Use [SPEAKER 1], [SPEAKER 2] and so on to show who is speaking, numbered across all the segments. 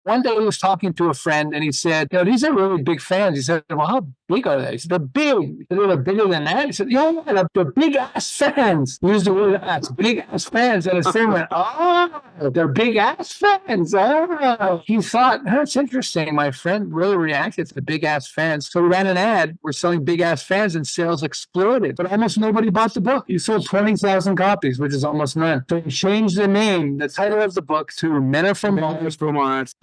[SPEAKER 1] One day he was talking to a friend and he said, these are really big fans. He said, well, how big are they? He said, they're big. He said, they're bigger than that. He said, yeah, they're big ass fans. He used the word ass, big ass fans. And his friend went, oh, they're big ass fans. Oh. He thought, that's interesting. My friend really reacted to the big ass fans. So we ran an ad. We're selling big ass fans and sales exploded. But almost nobody bought the book. He sold 20,000 copies, which is almost none. So he changed the name, the title of the book to Men Are From Mars.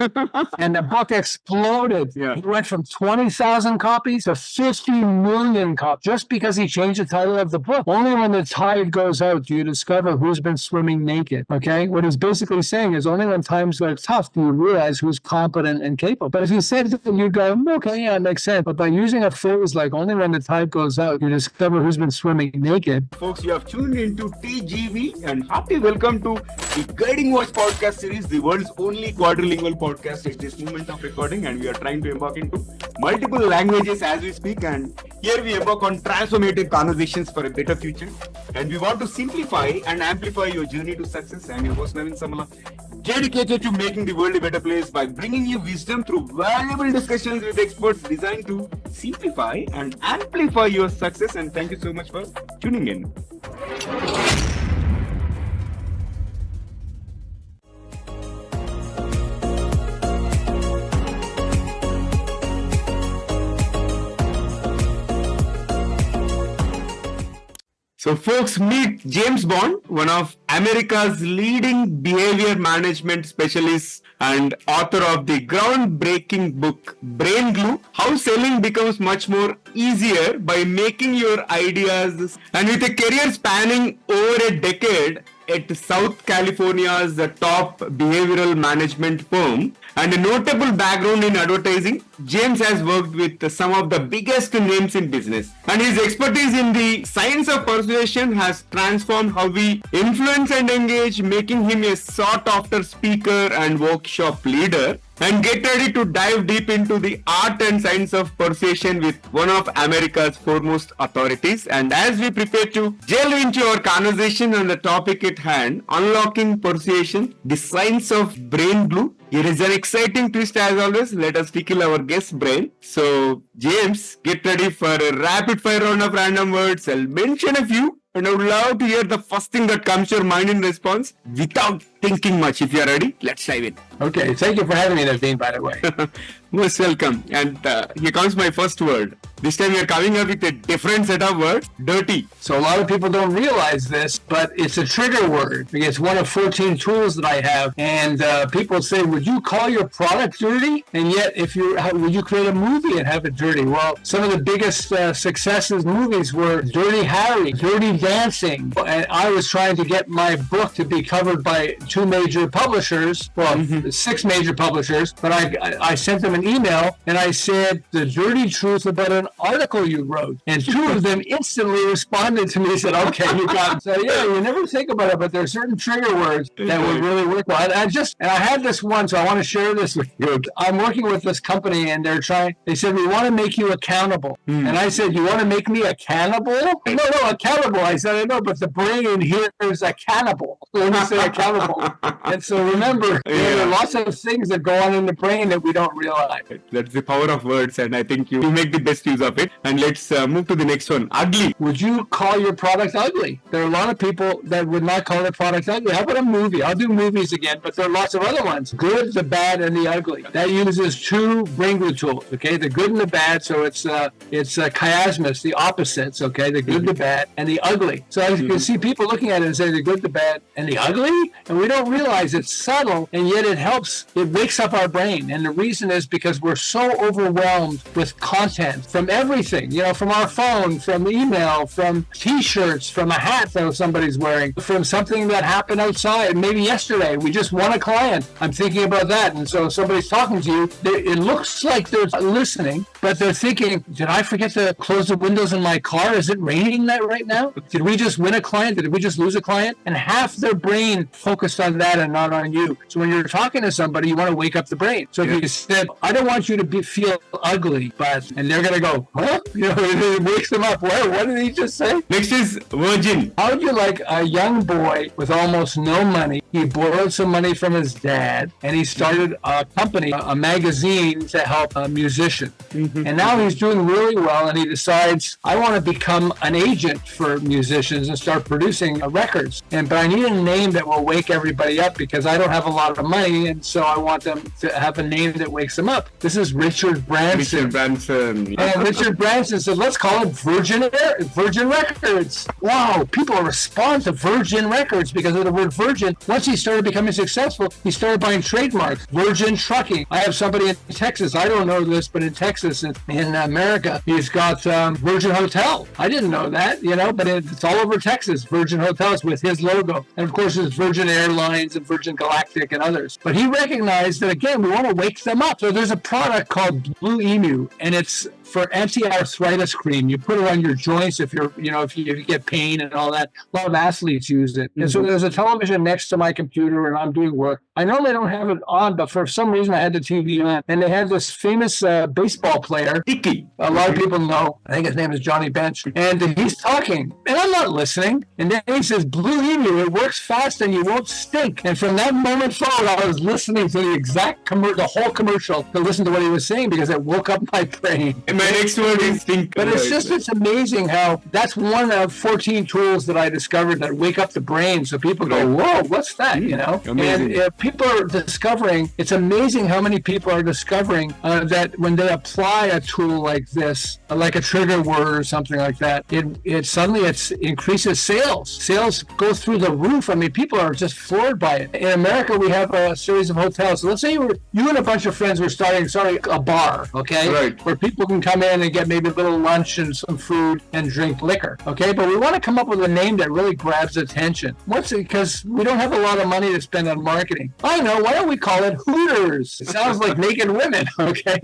[SPEAKER 1] And the book exploded. Yeah. He went from 20,000 copies to 50 million copies just because he changed the title of the book. Only when the tide goes out do you discover who's been swimming naked. Okay? What he's basically saying is only when times are tough do you realize who's competent and capable. But if you said it, you'd go, okay, yeah, it makes sense. But by using a phrase like only when the tide goes out, you discover who's been swimming naked.
[SPEAKER 2] Folks, you have tuned into TGV and hearty welcome to the Guiding Voice podcast series, the world's only quadrilingual podcast at this moment of recording, and we are trying to embark into multiple languages as we speak, and here we embark on transformative conversations for a better future, and we want to simplify and amplify your journey to success. I'm your host Naveen Samala, dedicated to making the world a better place by bringing you wisdom through valuable discussions with experts designed to simplify and amplify your success. And thank you so much for tuning in. So folks, meet James Bond, one of America's leading behavior management specialists and author of the groundbreaking book Brain Glue, How Selling Becomes Much More Easier by Making Your Ideas. And with a career spanning over a decade at South California's top behavioral management firm and a notable background in advertising, James has worked with some of the biggest names in business. And his expertise in the science of persuasion has transformed how we influence and engage, making him a sought-after speaker and workshop leader. And get ready to dive deep into the art and science of persuasion with one of America's foremost authorities. And as we prepare to delve into our conversation on the topic at hand, unlocking persuasion, the science of brain glue, it is an exciting twist as always. Let us tickle our guest's brain. So, James, get ready for a rapid fire round of random words. I'll mention a few, and I would love to hear the first thing that comes to your mind in response without thinking much. If you are ready, let's dive in.
[SPEAKER 1] Okay, thank you for having me, Naveen, by the way.
[SPEAKER 2] Most welcome. And here comes my first word. This time we are coming up with a different set of words. Dirty.
[SPEAKER 1] So a lot of people don't realize this, but it's a trigger word. It's one of 14 tools that I have. And people say, would you call your product dirty? And yet, would you create a movie and have it dirty? Well, some of the biggest successes movies were Dirty Harry, Dirty Dancing. And I was trying to get my book to be covered by 2 major publishers, 6 major publishers, but I sent them an email and I said the dirty truth about an article you wrote, and 2 of them instantly responded to me and said, okay, you got it. So yeah, you never think about it, but there are certain trigger words that would really work well. And I had this one, so I want to share this with you. I'm working with this company and they said, we want to make you accountable. And I said, you want to make me a cannibal? No, accountable. I said, I know, but the brain here is a cannibal. So when you say accountable. And so remember, there are lots of things that go on in the brain that we don't realize.
[SPEAKER 2] That's the power of words, and I think you make the best use of it. And let's move to the next one. Ugly.
[SPEAKER 1] Would you call your product ugly? There are a lot of people that would not call their product ugly. How about a movie? I'll do movies again, but there are lots of other ones. Good, the bad, and the ugly. That uses 2 brain glue tools, okay? The good and the bad, so it's chiasmus, the opposites, okay? The good, the bad, and the ugly. So as you can see people looking at it and say the good, the bad, and the ugly, and we don't realize it's subtle, and yet it wakes up our brain. And the reason is because we're so overwhelmed with content from everything, from our phone, from email, from t-shirts, from a hat that somebody's wearing, from something that happened outside. Maybe yesterday, we just won a client. I'm thinking about that. And so somebody's talking to you. It looks like they're listening, but they're thinking, did I forget to close the windows in my car? Is it raining that right now? Did we just win a client? Did we just lose a client? And half their brain focused on that and not on you. So when you're talking to somebody, you want to wake up the brain. So if you said, I don't want you to feel ugly, and they're going to go, huh? It wakes them up. What did he just say?
[SPEAKER 2] Next is virgin.
[SPEAKER 1] How would you like a young boy with almost no money? He borrowed some money from his dad, and he started a company, a magazine to help musicians. And now he's doing really well, and he decides, I want to become an agent for musicians and start producing records. But I need a name that will wake everybody up because I don't have a lot of money, and so I want them to have a name that wakes them up. This is Richard Branson. And Richard Branson said, let's call it Virgin Records. Wow, people respond to Virgin Records because of the word Virgin. Once he started becoming successful, he started buying trademarks. Virgin Trucking. I have somebody in Texas, I don't know this, but in Texas, in America, he's got Virgin Hotel. I didn't know that, but it's all over Texas, Virgin Hotels with his logo. And of course, there's Virgin Airlines and Virgin Galactic and others. But he recognized that, again, we want to wake them up. So there's a product called Blue Emu, and it's for anti-arthritis cream. You put it on your joints if you get pain and all that. A lot of athletes use it. And so there's a television next to my computer, and I'm doing work. I normally don't have it on, but for some reason I had the TV on, and they had this famous baseball player.
[SPEAKER 2] Icky.
[SPEAKER 1] A lot of people know. I think his name is Johnny Bench, and he's talking, and I'm not listening. And then he says, "Blue Emu, it works fast, and you won't stink." And from that moment forward, I was listening to the whole commercial to listen to what he was saying because it woke up my brain.
[SPEAKER 2] My next word is think.
[SPEAKER 1] But it's amazing how that's one of 14 tools that I discovered that wake up the brain. So people go, whoa, what's that?
[SPEAKER 2] Amazing.
[SPEAKER 1] And people are discovering, it's amazing how many people are discovering that when they apply a tool like this, like a trigger word or something like that, it suddenly increases sales. Sales go through the roof. I mean, people are just floored by it. In America, we have a series of hotels. So let's say you and a bunch of friends were starting a bar, okay?
[SPEAKER 2] Right.
[SPEAKER 1] Where people can come in and get maybe a little lunch and some food and drink liquor, okay? But we want to come up with a name that really grabs attention. Because we don't have a lot of money to spend on marketing. I know, why don't we call it Hooters? It sounds like naked women, okay?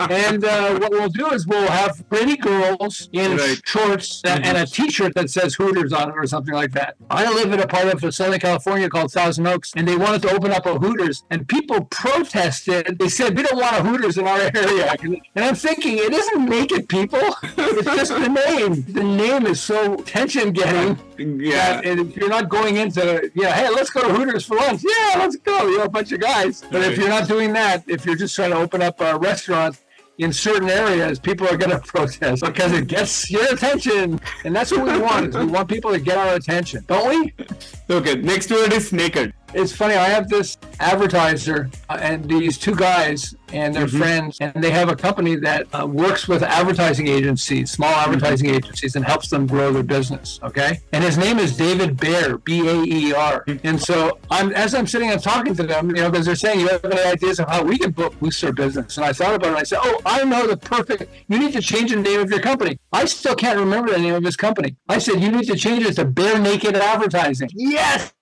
[SPEAKER 1] And what we'll do is we'll have pretty girls in shorts and a t-shirt that says Hooters on it or something like that. I live in a part of Southern California called Thousand Oaks, and they wanted to open up a Hooters, and people protested. They said, we don't want a Hooters in our area. And I'm thinking, it isn't naked people. It's just the name. The name is so tension-getting.
[SPEAKER 2] Yeah.
[SPEAKER 1] And if you're not going into, hey, let's go to Hooters for lunch. Yeah, let's go. A bunch of guys. But if you're not doing that, if you're just trying to open up a restaurant in certain areas, people are going to protest because it gets your attention. And that's what we want. We want people to get our attention, don't we?
[SPEAKER 2] Okay, next word is naked.
[SPEAKER 1] It's funny, I have this advertiser and these two guys and their friends, and they have a company that works with advertising agencies, small advertising agencies, and helps them grow their business, okay? And his name is David Baer, B-A-E-R. And so as I'm sitting and talking to them, because they're saying, you have any ideas of how we can boost our business? And I thought about it, and I said, I know you need to change the name of your company. I still can't remember the name of his company. I said, you need to change it to Bare Naked Advertising. Yes!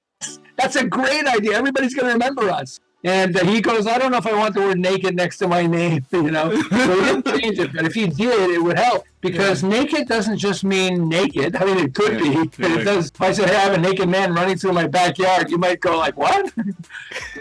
[SPEAKER 1] That's a great idea. Everybody's going to remember us. And he goes, I don't know if I want the word naked next to my name, So he didn't change it. But if he did, it would help. Because naked doesn't just mean naked. I mean, it could be. But it does. If I said, hey, I have a naked man running through my backyard, you might go like, what?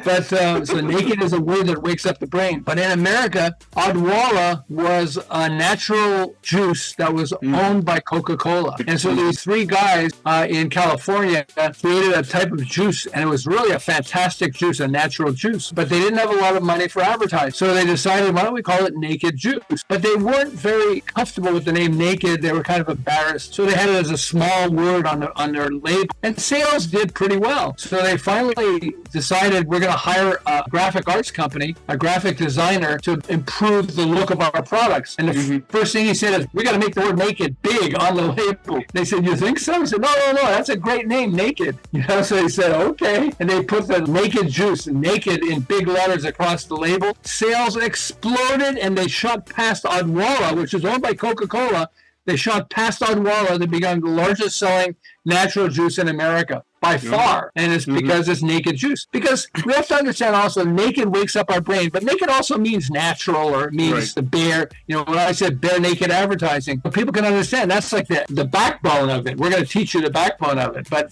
[SPEAKER 1] But so naked is a word that wakes up the brain. But in America, Odwalla was a natural juice that was owned by Coca-Cola. And so these three guys in California created a type of juice, and it was really a fantastic juice, a natural juice. But they didn't have a lot of money for advertising. So they decided, why don't we call it naked juice? But they weren't very comfortable with the name naked. They were kind of embarrassed. So they had it as a small word on their label. And sales did pretty well. So they finally decided we're going to hire a graphic arts company, a graphic designer, to improve the look of our products. And the first thing he said is, we got to make the word naked big on the label. They said, you think so? He said, no, that's a great name, naked. So they said, okay. And they put the naked juice, naked in big letters across the label. Sales exploded, and they shot past Odwalla, which is owned by Coca-Cola. They shot past Odwalla. They became the largest selling natural juice in America by far. And it's because it's naked juice. Because we have to understand also, naked wakes up our brain, but naked also means natural, or it means the bare, when I said bare naked advertising, but people can understand that's like the backbone of it. We're going to teach you the backbone of it, but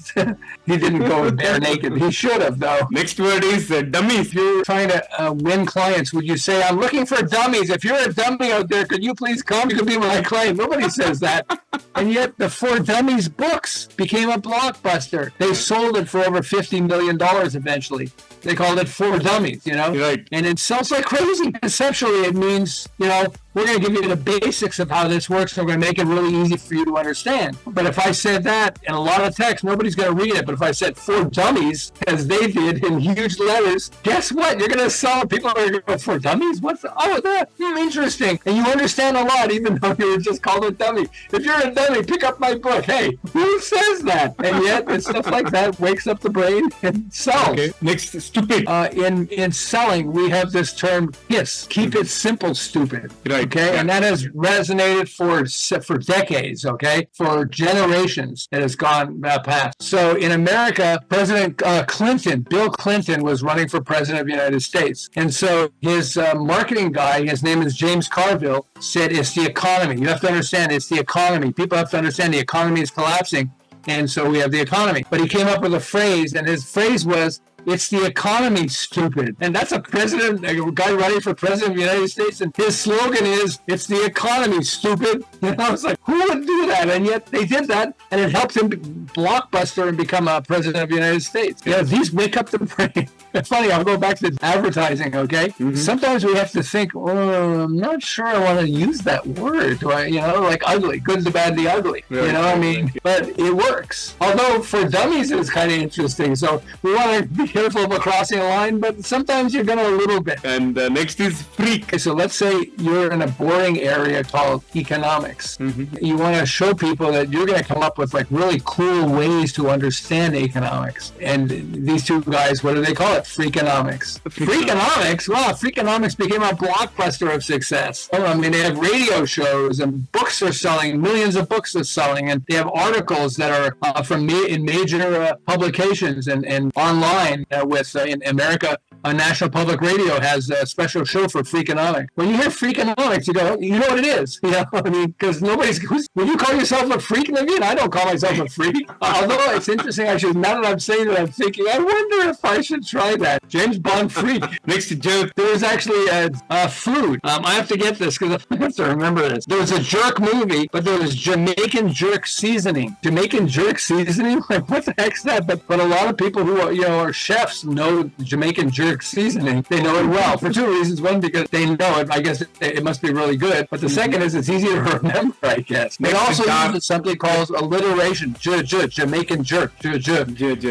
[SPEAKER 1] he didn't go with bare naked. He should have, though.
[SPEAKER 2] Next word is dummies.
[SPEAKER 1] If you're trying to win clients, would you say, I'm looking for dummies. If you're a dummy out there, could you please come? You could be my client. Nobody says that. And yet the 4 Dummies books became a blockbuster. They sold it for over $50 million eventually. They called it For Dummies,
[SPEAKER 2] Right.
[SPEAKER 1] And it sounds like crazy. Conceptually, it means, we're going to give you the basics of how this works, and we're going to make it really easy for you to understand. But if I said that in a lot of text, nobody's going to read it. But if I said For Dummies, as they did in huge letters, guess what? You're going to sell it. People are going to go, For Dummies? What's that? Interesting. And you understand a lot, even though you were just called a dummy. If you're a dummy, pick up my book. Hey, who says that? And yet, it's stuff like that wakes up the brain and sells.
[SPEAKER 2] Okay. Next, stupid.
[SPEAKER 1] In selling, we have this term KISS, keep it simple, stupid.
[SPEAKER 2] Right.
[SPEAKER 1] Okay, and that has resonated for decades. Okay, for generations, it has gone past. So in America, President Bill Clinton, was running for president of the United States, and so his marketing guy, his name is James Carville, said it's the economy. You have to understand it's the economy. People have to understand the economy is collapsing, and so we have the economy. But he came up with a phrase, and his phrase was, it's the economy, stupid. And that's a guy running for president of the United States, and his slogan is, it's the economy, stupid. I was like, who would do that? And yet they did that, and it helped him blockbuster and become a president of the United States. These wake up the brain. It's funny, I'll go back to advertising, okay? Mm-hmm. Sometimes we have to think, I'm not sure I want to use that word. Do I, like ugly, good, the bad, the ugly. Right. But it works. Although for dummies, it's kind of interesting. So we want to be careful about crossing a line, but sometimes you're going to a little bit.
[SPEAKER 2] And next is freak.
[SPEAKER 1] Okay, so let's say you're in a boring area called economics. Mm-hmm. You want to show people that you're going to come up with like really cool ways to understand economics. And these two guys, what do they call it? Freakonomics. Freakonomics? Wow, Freakonomics became a blockbuster of success. They have radio shows, and books are selling, millions of books are selling, and they have articles that are in major publications and online in America. National Public Radio has a special show for Freakonomics. When you hear Freakonomics, you go, you know what it is. Because when you call yourself a freak, Naveen, I don't call myself a freak. Although it's interesting, actually, now that I'm saying that, I'm thinking, I wonder if I should try that. James Bond freak.
[SPEAKER 2] Next joke.
[SPEAKER 1] There was actually a food. I have to get this because I have to remember this. There was a jerk movie, but there was Jamaican jerk seasoning. Jamaican jerk seasoning? Like, what the heck's that? But a lot of people who are chefs know Jamaican jerk seasoning. They know it well for two reasons. One, because they know it. I guess it must be really good. But the second is it's easy to remember, I guess. They also use something called alliteration. Jamaican jerk. And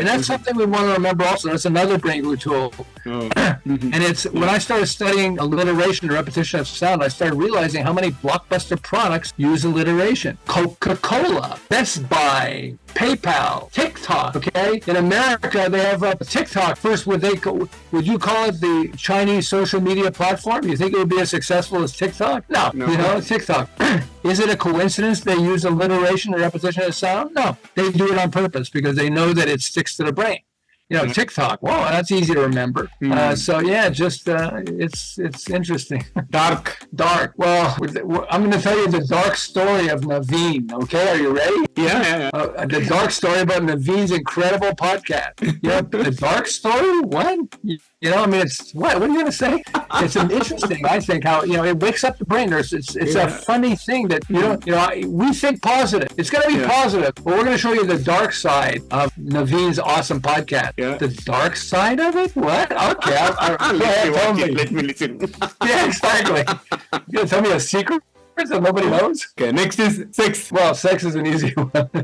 [SPEAKER 1] that's something we want to remember also. That's another brain glue tool. And it's when I started studying alliteration or repetition of sound, I started realizing how many blockbuster products use alliteration. Coca-Cola, Best Buy, PayPal, TikTok. Okay, in America they have TikTok. First, would you call it the Chinese social media platform? You think it would be as successful as TikTok? No. TikTok. Is it a coincidence they use alliteration or repetition of sound? No, they do it on purpose because they know that it sticks to the brain. TikTok. Wow, that's easy to remember. It's interesting.
[SPEAKER 2] Dark.
[SPEAKER 1] Well, I'm going to tell you the dark story of Naveen. Okay, are you ready?
[SPEAKER 2] Yeah.
[SPEAKER 1] The dark story about Naveen's incredible podcast. The dark story? What? It's what? What are you going to say? It's interesting. I think how it wakes up the brain. It's a funny thing that we think positive. It's going to be positive, but we're going to show you the dark side of Naveen's awesome podcast. Yeah. The dark side of it? What? Okay.
[SPEAKER 2] Let me listen.
[SPEAKER 1] Yeah, exactly. You going to tell me a secret that nobody knows?
[SPEAKER 2] Okay, next is sex.
[SPEAKER 1] Well, sex is an easy one.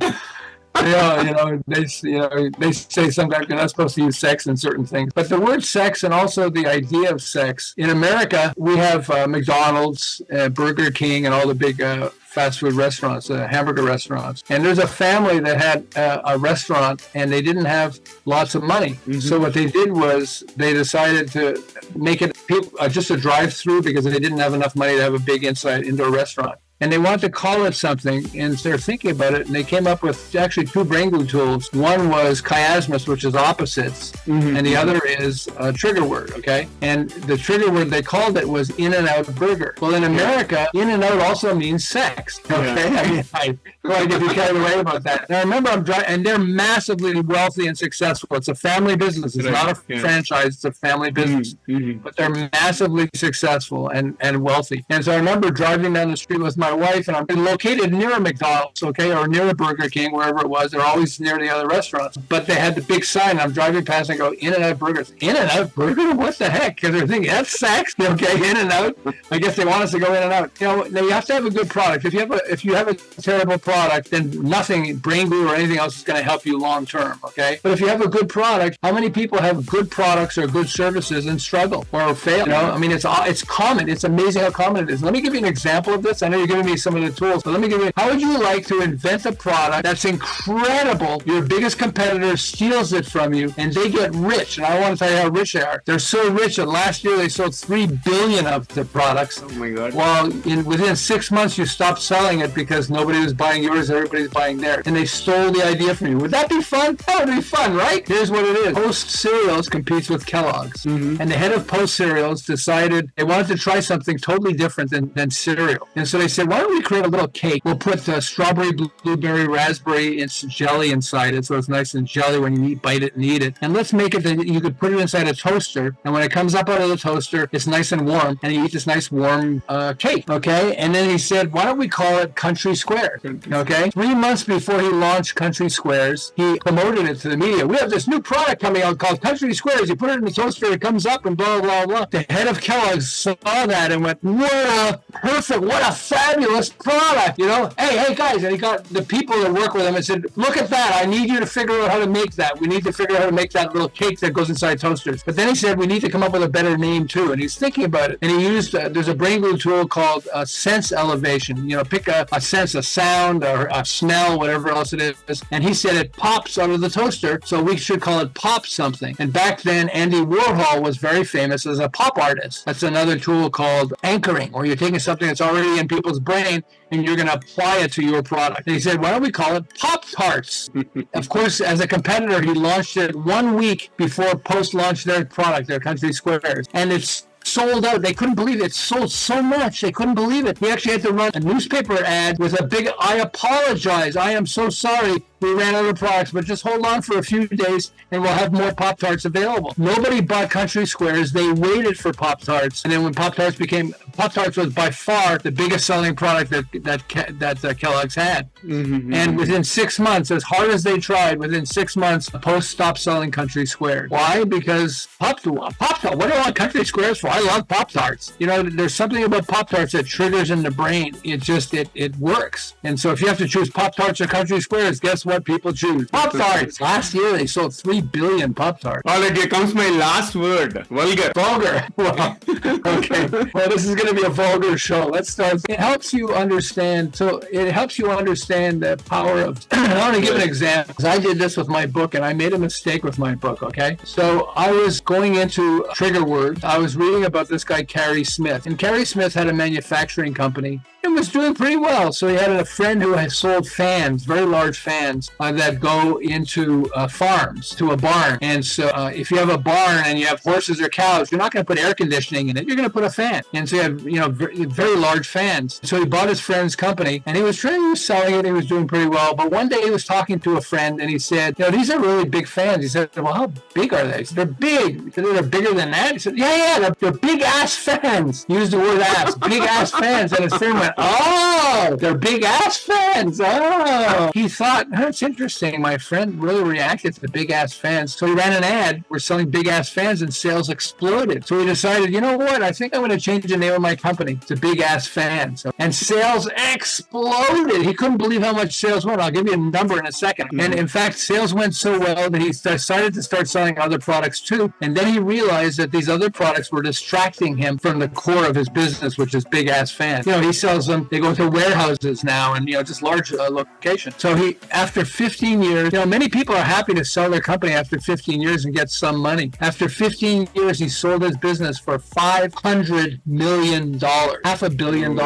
[SPEAKER 1] They say sometimes you're not supposed to use sex in certain things. But the word sex and also the idea of sex, in America, we have McDonald's, Burger King, and all the big fast food restaurants, hamburger restaurants. And there's a family that had a restaurant, and they didn't have lots of money. Mm-hmm. So what they did was they decided to make it just a drive-through because they didn't have enough money to have a big indoor restaurant. And they wanted to call it something, and they're thinking about it, and they came up with actually two brain glue tools. One was chiasmus, which is opposites, and the other is a trigger word, okay? And the trigger word they called it was In-N-Out Burger. Well, in America, In-N-Out also means sex, okay? Yeah. I don't want to get you carried away about that. Now, remember, and they're massively wealthy and successful. It's a family business. It's not a franchise. It's a family business. But they're massively successful and wealthy. And so I remember driving down the street with my my wife, and I'm located near a McDonald's, okay, or near a Burger King, wherever it was. They're always near the other restaurants. But they had the big sign. I'm driving past and I go, In-N-Out Burgers. In-N-Out Burger? What the heck? Because they're thinking, that's sex. Okay, In-N-Out. I guess they want us to go In-N-Out. You know, now you have to have a good product. If you have a terrible product, then nothing, brain glue or anything else is going to help you long term, okay? But if you have a good product, how many people have good products or good services and struggle or fail? You know, I mean, it's common. It's amazing how common it is. Let me give you an example of this. I know you're giving me some of the tools, but let me give you, how would you like to invent a product that's incredible? Your biggest competitor steals it from you and they get rich. And I want to tell you how rich they are. They're so rich that last year they sold 3 billion of the products.
[SPEAKER 2] Oh my God.
[SPEAKER 1] Well, within 6 months, you stopped selling it because nobody was buying yours, everybody's buying theirs. And they stole the idea from you. Would that be fun? That would be fun, right? Here's what it is. Post Cereals competes with Kellogg's. Mm-hmm. And the head of Post Cereals decided they wanted to try something totally different than cereal. And so they said, why don't we create a little cake? We'll put strawberry, blueberry, raspberry, and jelly inside it. So it's nice and jelly when you bite it and eat it. And let's make it that you could put it inside a toaster. And when it comes up out of the toaster, it's nice and warm. And you eat this nice warm cake. Okay. And then he said, why don't we call it Country Square? Okay. 3 months before he launched Country Squares, he promoted it to the media. We have this new product coming out called Country Squares. You put it in the toaster, it comes up and blah, blah, blah. The head of Kellogg's saw that and went, what a fabulous product, you know? Hey, guys. And he got the people that work with him and said, look at that. I need you to figure out how to make that. We need to figure out how to make that little cake that goes inside toasters. But then he said, we need to come up with a better name too. And he's thinking about it. And he used, there's a brain glue tool called sense elevation. You know, pick a sense, a sound or a smell, whatever else it is. And he said it pops out of the toaster, so we should call it pop something. And back then, Andy Warhol was very famous as a pop artist. That's another tool called anchoring, where you're taking something that's already in people's brain and you're going to apply it to your product. And he said, why don't we call it Pop-Tarts? Of course, as a competitor, he launched it 1 week before Post launched their product, their Country Squares. And it's sold out. They couldn't believe it. It sold so much. They couldn't believe it. He actually had to run a newspaper ad with a big, I apologize. I am so sorry. We ran out of products, but just hold on for a few days and we'll have more Pop-Tarts available. Nobody bought Country Squares. They waited for Pop-Tarts. And then when Pop-Tarts was by far the biggest selling product that Kellogg's had. Mm-hmm. And within 6 months, as hard as they tried, within 6 months, Post stopped selling Country Squares. Why? Because Pop-Tart. What do I want Country Squares for? I love Pop-Tarts. You know, there's something about Pop-Tarts that triggers in the brain. It works. And so if you have to choose Pop-Tarts or Country Squares, guess what people choose? Pop-Tarts. Last year, they sold 3 billion Pop-Tarts.
[SPEAKER 2] All right, here comes my last word. Vulgar.
[SPEAKER 1] Vulgar. Well, okay. Well, this is going to be a vulgar show. Let's start. It helps you understand. So it helps you understand the power of. I want to give an example. I did this with my book, and I made a mistake with my book. Okay. So I was going into trigger words. I was reading about this guy, Carey Smith, and Carey Smith had a manufacturing company. It was doing pretty well. So he had a friend who had sold fans, very large fans that go into farms, to a barn. And so if you have a barn and you have horses or cows, you're not going to put air conditioning in it. You're going to put a fan. And so you have, very large fans. So he bought his friend's company and he was selling it. He was doing pretty well. But one day he was talking to a friend and he said, these are really big fans. He said, well, how big are they? He said, they're big. He said, they're bigger than that. He said, yeah, they're big ass fans. He used the word ass, big ass fans. And his friend went, oh, they're big ass fans. Oh. He thought, that's interesting. My friend really reacted to the big ass fans. So he ran an ad. We're selling big ass fans and sales exploded. So he decided, you know what? I think I'm going to change the name of my company to Big Ass Fans. And sales exploded. He couldn't believe how much sales went. I'll give you a number in a second. Mm-hmm. And in fact, sales went so well that he decided to start selling other products too. And then he realized that these other products were distracting him from the core of his business, which is Big Ass Fans. He sells them. They go to warehouses now and, just large locations. So after 15 years, many people are happy to sell their company after 15 years and get some money. After 15 years, he sold his business for $500 million, $500 million.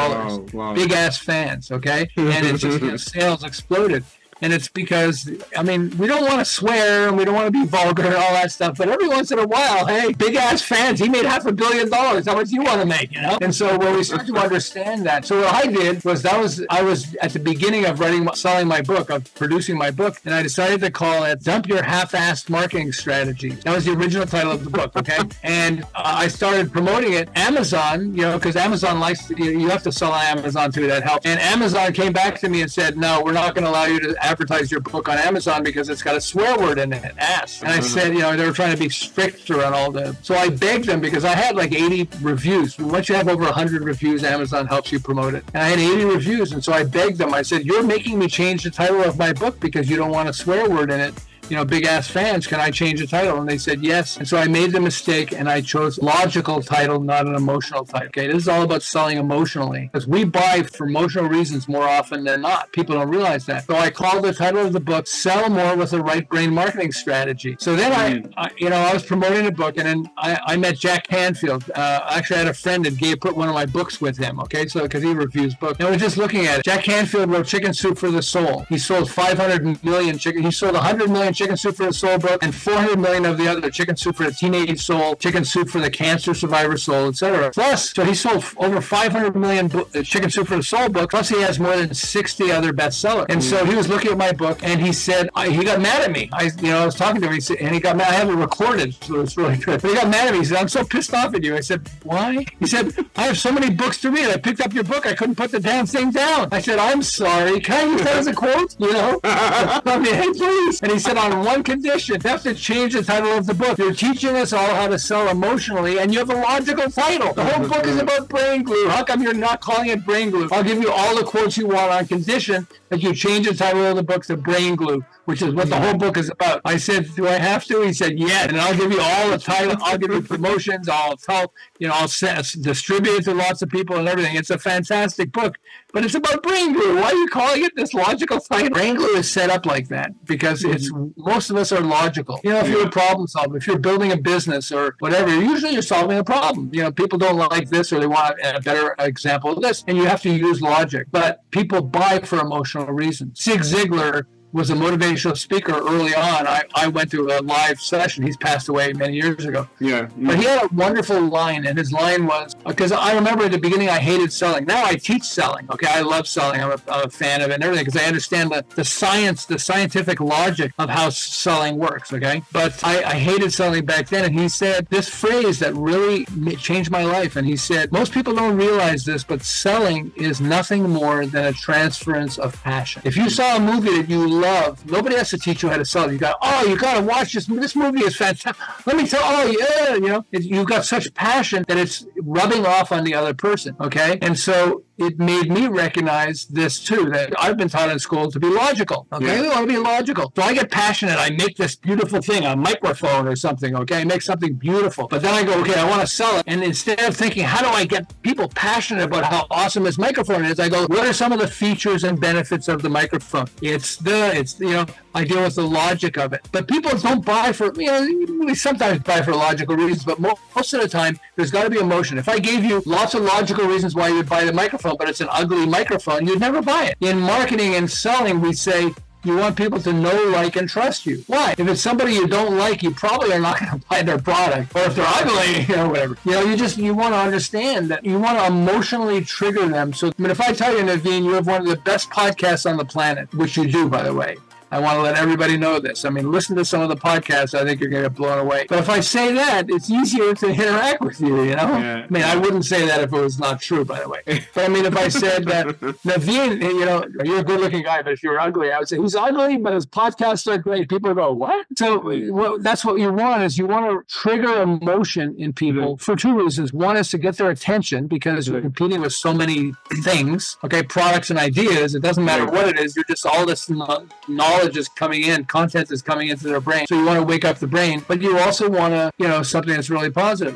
[SPEAKER 2] Wow.
[SPEAKER 1] Big ass fans, okay? And it's just, sales exploded. And it's because, I mean, we don't want to swear and we don't want to be vulgar and all that stuff, but every once in a while, hey, big ass fans, he made $500 million. How much do you want to make, you know? And so when we start to understand that, so what I did was I was at the beginning of selling my book, of producing my book, and I decided to call it Dump Your Half-Assed Marketing Strategy. That was the original title of the book, okay? And I started promoting it. Amazon, you know, because Amazon likes, you have to sell on Amazon too, that helps. And Amazon came back to me and said, no, we're not going to allow you to advertise your book on Amazon because it's got a swear word in it, ass. And I said, you know, they were trying to be stricter on all the, so I begged them because I had like 80 reviews. Once you have over 100 reviews, Amazon helps you promote it. And I had 80 reviews. And so I begged them. I said, you're making me change the title of my book because you don't want a swear word in it. You know, big ass fans, can I change the title? And they said yes. And so I made the mistake and I chose logical title, not an emotional title. Okay, this is all about selling emotionally because we buy for emotional reasons more often than not. People don't realize that. So I called the title of the book Sell More with a Right Brain Marketing Strategy. So then I was promoting the book and then I met Jack Canfield. Actually, I had a friend that put one of my books with him. Okay, so because he reviews books. And I was just looking at it. Jack Canfield wrote Chicken Soup for the Soul. He sold 500 million chicken. He sold 100 million Chicken Soup for the Soul book and 400 million of the other Chicken Soup for the Teenage Soul, Chicken Soup for the Cancer Survivor Soul, etc. Plus, so he sold over 500 million Chicken Soup for the Soul book. Plus, he has more than 60 other bestsellers. And so he was looking at my book and he said, he got mad at me. I was talking to him and he got mad. I have it recorded, so it's really good. But he got mad at me. He said, I'm so pissed off at you. I said, why? He said, I have so many books to read. I picked up your book. I couldn't put the damn thing down. I said, I'm sorry. Can I use that as a quote? You know? I mean, hey, please. And he said, on one condition, you have to change the title of the book. You're teaching us all how to sell emotionally, and you have a logical title. The whole book is about brain glue. How come you're not calling it brain glue? I'll give you all the quotes you want on condition that you change the title of the book to brain glue, which is what the whole book is about. I said, do I have to? He said, yeah. And I'll give you all the title. I'll give you promotions. I'll distribute it to lots of people and everything. It's a fantastic book, but it's about brain glue. Why are you calling it this logical title? Brain glue is set up like that because most of us are logical. You know, if you're a problem solver, if you're building a business or whatever, usually you're solving a problem. You know, people don't like this or they want a better example of this, and you have to use logic. But people buy for emotional reasons. Zig Ziglar was a motivational speaker early on. I went to a live session. He's passed away many years ago. Yeah. But he had a wonderful line, and his line was, because I remember at the beginning I hated selling. Now I teach selling. Okay, I love selling. I'm a fan of it and everything because I understand the science, the scientific logic of how selling works, okay? But I hated selling back then, and he said this phrase that really changed my life, and he said, most people don't realize this, but selling is nothing more than a transference of passion. If you saw a movie that you love, nobody has to teach you how to sell. You got to watch this. This movie is fantastic. Let me tell you, you've got such passion that it's rubbing off on the other person. Okay, and so it made me recognize this too, that I've been taught in school to be logical. Okay, we want to be logical. So I get passionate. I make this beautiful thing, a microphone or something. Okay, I make something beautiful. But then I go, okay, I want to sell it. And instead of thinking, how do I get people passionate about how awesome this microphone is, I go, what are some of the features and benefits of the microphone? I deal with the logic of it. But people don't buy for, we sometimes buy for logical reasons, but most of the time, there's got to be emotion. If I gave you lots of logical reasons why you would buy the microphone, but it's an ugly microphone, you'd never buy it. In marketing and selling, we say, you want people to know, like, and trust you. Why? If it's somebody you don't like, you probably are not going to buy their product. Or if they're ugly, whatever. You want to understand that you want to emotionally trigger them. So, if I tell you, Naveen, you have one of the best podcasts on the planet, which you do, by the way. I want to let everybody know this. Listen to some of the podcasts. I think you're going to get blown away. But if I say that, it's easier to interact with you, Yeah. I wouldn't say that if it was not true, by the way. But if I said that, Naveen, you're a good-looking guy, but if you're ugly, I would say, he's ugly, but his podcasts are great. People go, what? So that's what you want, is you want to trigger emotion in people for two reasons. One is to get their attention, because you're competing with so many things, okay, products and ideas. It doesn't matter what it is. You're just all this knowledge is coming in, content is coming into their brain. So you want to wake up the brain, but you also want to, something that's really positive.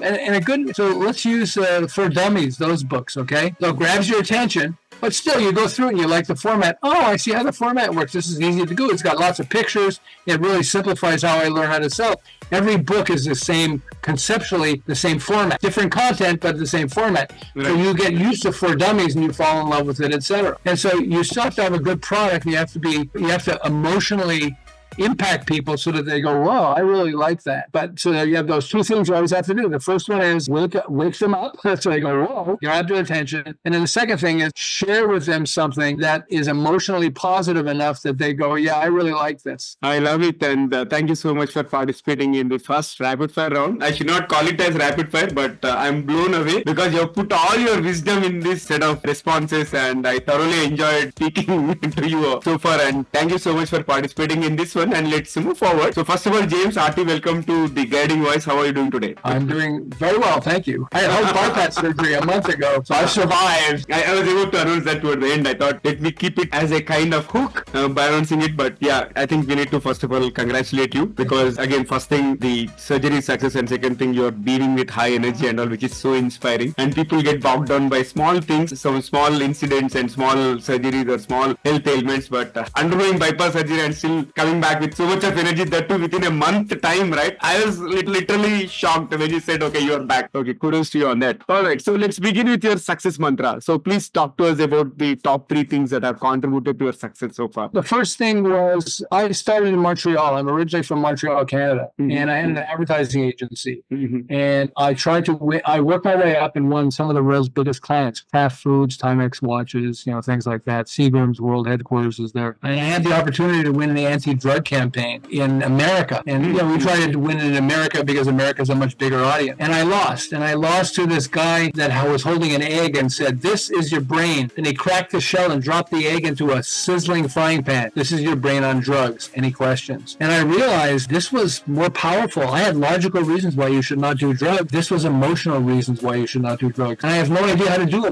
[SPEAKER 1] So let's use For Dummies, those books, okay? So it grabs your attention, But still, you go through it and you like the format. Oh, I see how the format works. This is easy to do. It's got lots of pictures. It really simplifies how I learn how to sell. Every book is the same, conceptually, the same format. Different content, but the same format. Right. So you get used to For Dummies and you fall in love with it, etc. And so you still have to have a good product. And you have to emotionally impact people so that they go, whoa, I really like that. But so you have those two things you always have to do. The first one is wake them up. So they go, whoa, grab their attention. And then the second thing is share with them something that is emotionally positive enough that they go, yeah, I really like this.
[SPEAKER 2] I love it. And thank you so much for participating in the first rapid fire round. I should not call it as rapid fire, but I'm blown away because you have put all your wisdom in this set of responses, and I thoroughly enjoyed speaking to you so far. And thank you so much for participating in this one. And let's move forward. So first of all, James, Artie, welcome to the Guiding Voice. How are you doing today?
[SPEAKER 1] I'm doing very well, thank you. I had heart bypass surgery a month ago, so I survived.
[SPEAKER 2] I was able to announce that toward the end. I thought, let me keep it as a kind of hook by announcing it. But yeah, I think we need to first of all congratulate you because again, first thing, the surgery success, and second thing, you're dealing with high energy and all, which is so inspiring. And people get bogged down by small things, some small incidents and small surgeries or small health ailments, but undergoing bypass surgery and still coming back with so much of energy, that too within a month time, right? I was literally shocked when you said, okay, you're back. Okay, kudos to you on that. All right, so let's begin with your success mantra. So please talk to us about the top 3 things that have contributed to your success so far.
[SPEAKER 1] The first thing was I started in Montreal. I'm originally from Montreal, Canada, and I had an advertising agency. And I tried to I worked my way up and won some of the world's biggest clients, Kraft Foods, Timex watches, things like that. Seagram's world headquarters is there. And I had the opportunity to win the anti-drug campaign in America. And, we tried to win it in America because America's a much bigger audience. And I lost. And I lost to this guy that was holding an egg and said, this is your brain. And he cracked the shell and dropped the egg into a sizzling frying pan. This is your brain on drugs. Any questions? And I realized this was more powerful. I had logical reasons why you should not do drugs. This was emotional reasons why you should not do drugs. And I have no idea how to do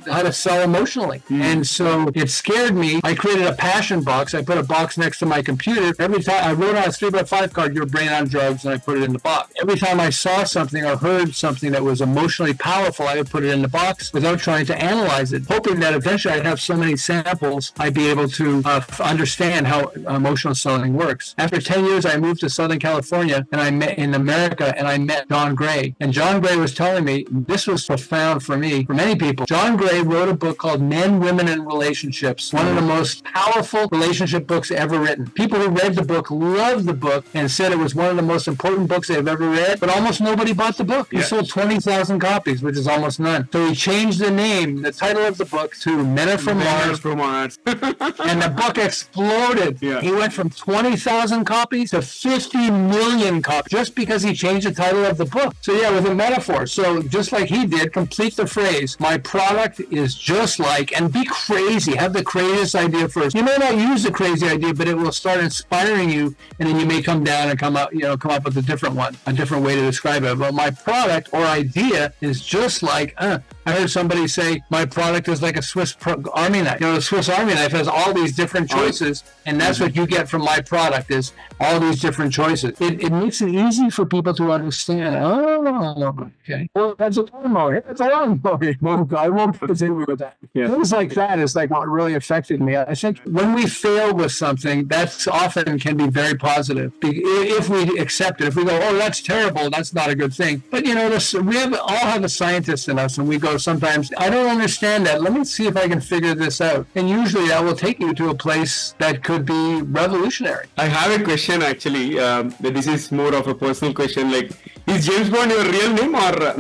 [SPEAKER 1] how to sell emotionally. And so it scared me. I created a passion box. I put a box next to my computer. Every time I wrote on a 3x5 card, your brain on drugs, and I put it in the box. Every time I saw something or heard something that was emotionally powerful, I would put it in the box without trying to analyze it, hoping that eventually I'd have so many samples, I'd be able to understand how emotional selling works. After 10 years, I moved to Southern California, and I met in America, and I met John Gray. And John Gray was telling me, this was profound for me, for many people. John Gray wrote a book called Men, Women, and Relationships, one of the most powerful relationship books ever written. People who read the book loved the book and said it was one of the most important books they've ever read, but almost nobody bought the book. He sold 20,000 copies, which is almost none. So he changed the title of the book to Men Are From Mars. And the book exploded. He went from 20,000 copies to 50 million copies just because he changed the title of the book. So with a metaphor. So just like he did, complete the phrase, my product is just like, and be crazy. Have the craziest idea first. You may not use the crazy idea, but it will start inspiring you, and then you may come down and come up with a different one, a different way to describe it. But my product or idea is just like, I heard somebody say, my product is like a Swiss Army knife. The Swiss Army knife has all these different choices, and that's what you get from my product is all these different choices. It makes it easy for people to understand. Oh, okay. Well, that's a lawnmower. That's a lawnmower. I won't continue with that. Things like that is like what really affected me. I think when we fail with something, that's often can be very positive. If we accept it, if we go, oh, that's terrible, that's not a good thing. But we all have a scientist in us, and we go sometimes, I don't understand that. Let me see if I can figure this out. And usually that will take you to a place that could be revolutionary.
[SPEAKER 2] I have a question actually. This is more of a personal question. Like, is James Bond your real name, or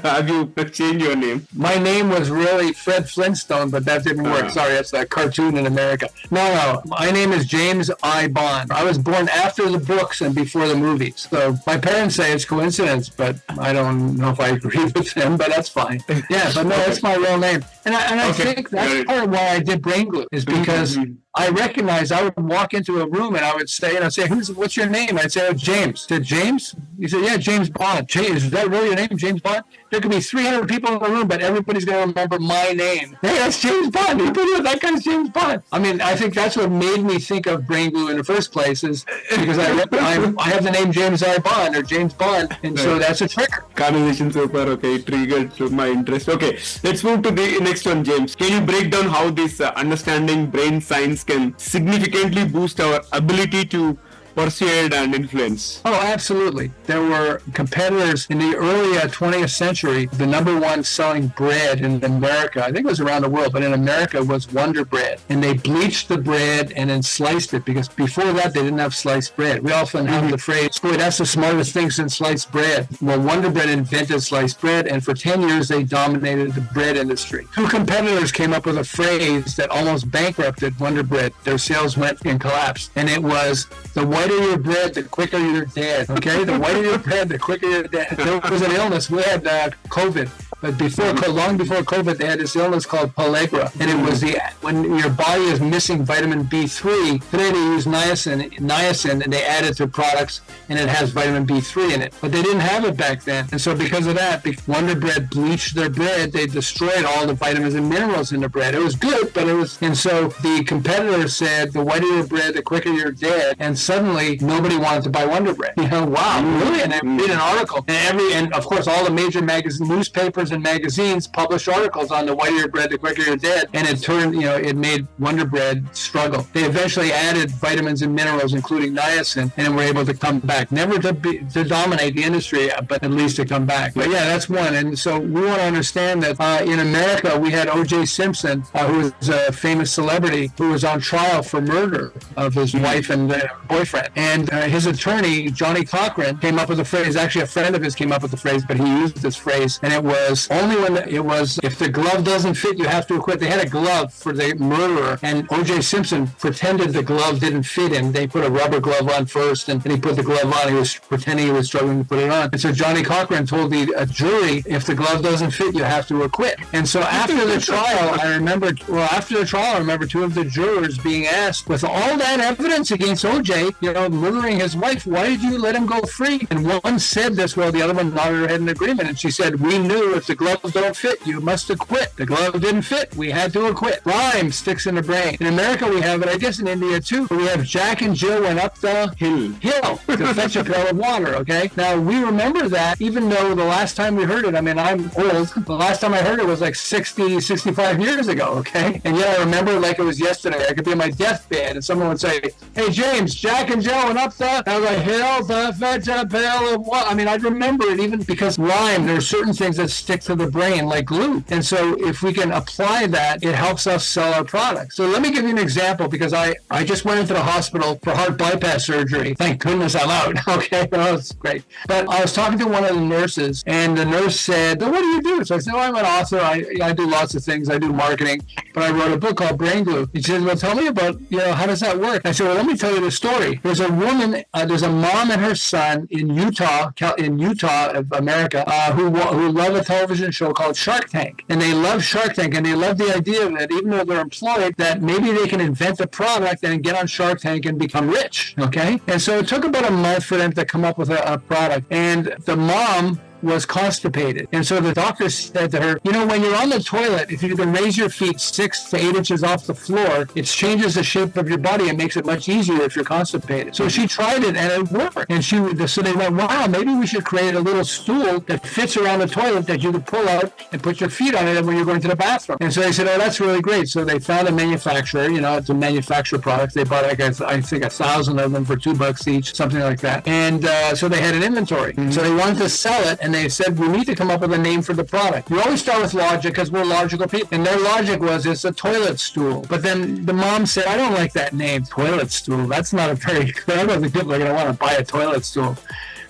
[SPEAKER 2] have you changed your name?
[SPEAKER 1] My name was really Fred Flintstone, but that didn't work. Sorry, that's that cartoon in America. No. My name is James I. Bond. I was born after the books and before the movies. So my parents say it's coincidence, but I don't know if I agree with them, but that's fine. Yeah, but no, that's my real name. And I think that's part of why I did Brain Glue, is because I recognized I would walk into a room and I would say, what's your name? I'd say, oh, James. I said, James? He said, yeah, James Bond. James, is that really your name, James Bond? There could be 300 people in the room, but everybody's going to remember my name. Hey, that's James Bond. That guy's James Bond. I mean, I think that's what made me think of brain glue in the first place, is because I have the name James I. Bond or James Bond, and so that's a trigger.
[SPEAKER 2] Conversation so far, okay, triggered my interest. Okay, let's move to the next one, James. Can you break down how this understanding brain science can significantly boost our ability to persuade and influence?
[SPEAKER 1] Oh, absolutely. There were competitors in the early 20th century. The number one selling bread in America, I think it was around the world, but in America was Wonder Bread. And they bleached the bread and then sliced it, because before that they didn't have sliced bread. We often have the phrase, boy, that's the smartest thing since sliced bread. Well, Wonder Bread invented sliced bread, and for 10 years they dominated the bread industry. Two competitors came up with a phrase that almost bankrupted Wonder Bread. Their sales went and collapsed. And it was, the whiter your bread, the quicker you're dead. Okay? The whiter your bread, the quicker you're dead. There was an illness. We had COVID. But long before COVID, they had this illness called pellagra. And it was when your body is missing vitamin B3. Today they use niacin, and they add it to products, and it has vitamin B3 in it. But they didn't have it back then. And so because of that, Wonder Bread bleached their bread. They destroyed all the vitamins and minerals in the bread. It was good, but it was... And so the competitor said, the whiter your bread, the quicker you're dead. And suddenly, nobody wanted to buy Wonder Bread. Wow, really? And I read an article. And of course, all the major newspapers and magazines published articles on the whiter your bread, the quicker you're dead, and it made Wonder Bread struggle. They eventually added vitamins and minerals, including niacin, and were able to come back. Never to dominate the industry, but at least to come back. But yeah, that's one. And so we want to understand that in America, we had O.J. Simpson, who was a famous celebrity, who was on trial for murder of his wife and boyfriend. And his attorney, Johnny Cochran, came up with a phrase. Actually, a friend of his came up with the phrase, but he used this phrase, and it was only when if the glove doesn't fit, you have to acquit. They had a glove for the murderer, and O.J. Simpson pretended the glove didn't fit him. They put a rubber glove on first, and then he put the glove on. He was pretending he was struggling to put it on. And so Johnny Cochran told the jury, if the glove doesn't fit, you have to acquit. And so after the trial, I remember two of the jurors being asked, with all that evidence against O.J., murdering his wife, why did you let him go free? And one said this, while the other one nodded her head in agreement, and she said, we knew if the gloves don't fit, you must acquit. The glove didn't fit, we had to acquit. Rhyme sticks in the brain. In America we have it, I guess in India too, we have Jack and Jill went up the hill to fetch a pail of water, okay? Now we remember that, even though the last time we heard it, I mean, I'm old, the last time I heard it was like 60, 65 years ago, okay? And yet I remember it like it was yesterday. I could be on my deathbed and someone would say, hey James, Jack and Jill went up the hill to fetch a pail of water. I mean, I'd remember it, even because rhyme, there are certain things that stick to the brain like glue. And so if we can apply that, it helps us sell our products. So let me give you an example, because I just went into the hospital for heart bypass surgery. Thank goodness I'm out. Okay, that's great. But I was talking to one of the nurses, and the nurse said, what do you do? So I said, I'm an author. I do lots of things. I do marketing, but I wrote a book called Brain Glue. She said, well, tell me about, how does that work? I said, well, let me tell you the story. There's a woman, there's a mom and her son in Utah, of America, who love a television show called Shark Tank. And they love Shark Tank, and they love the idea that even though they're employed, that maybe they can invent a product and get on Shark Tank and become rich, okay? And so it took about a month for them to come up with a product. And the mom was constipated. And so the doctor said to her, when you're on the toilet, if you can raise your feet 6 to 8 inches off the floor, it changes the shape of your body and makes it much easier if you're constipated. So she tried it and it worked. And so they went, wow, maybe we should create a little stool that fits around the toilet that you could pull out and put your feet on it when you're going to the bathroom. And so they said, oh, that's really great. So they found a manufacturer, to manufacture products. They bought, I think, 1,000 of them for $2 each, something like that. And so they had an inventory. Mm-hmm. So they wanted to sell it, and they said, we need to come up with a name for the product. We always start with logic because we're logical people. And their logic was, it's a toilet stool. But then the mom said, I don't like that name, toilet stool. That's not a very good, I don't think people are going to want to buy a toilet stool.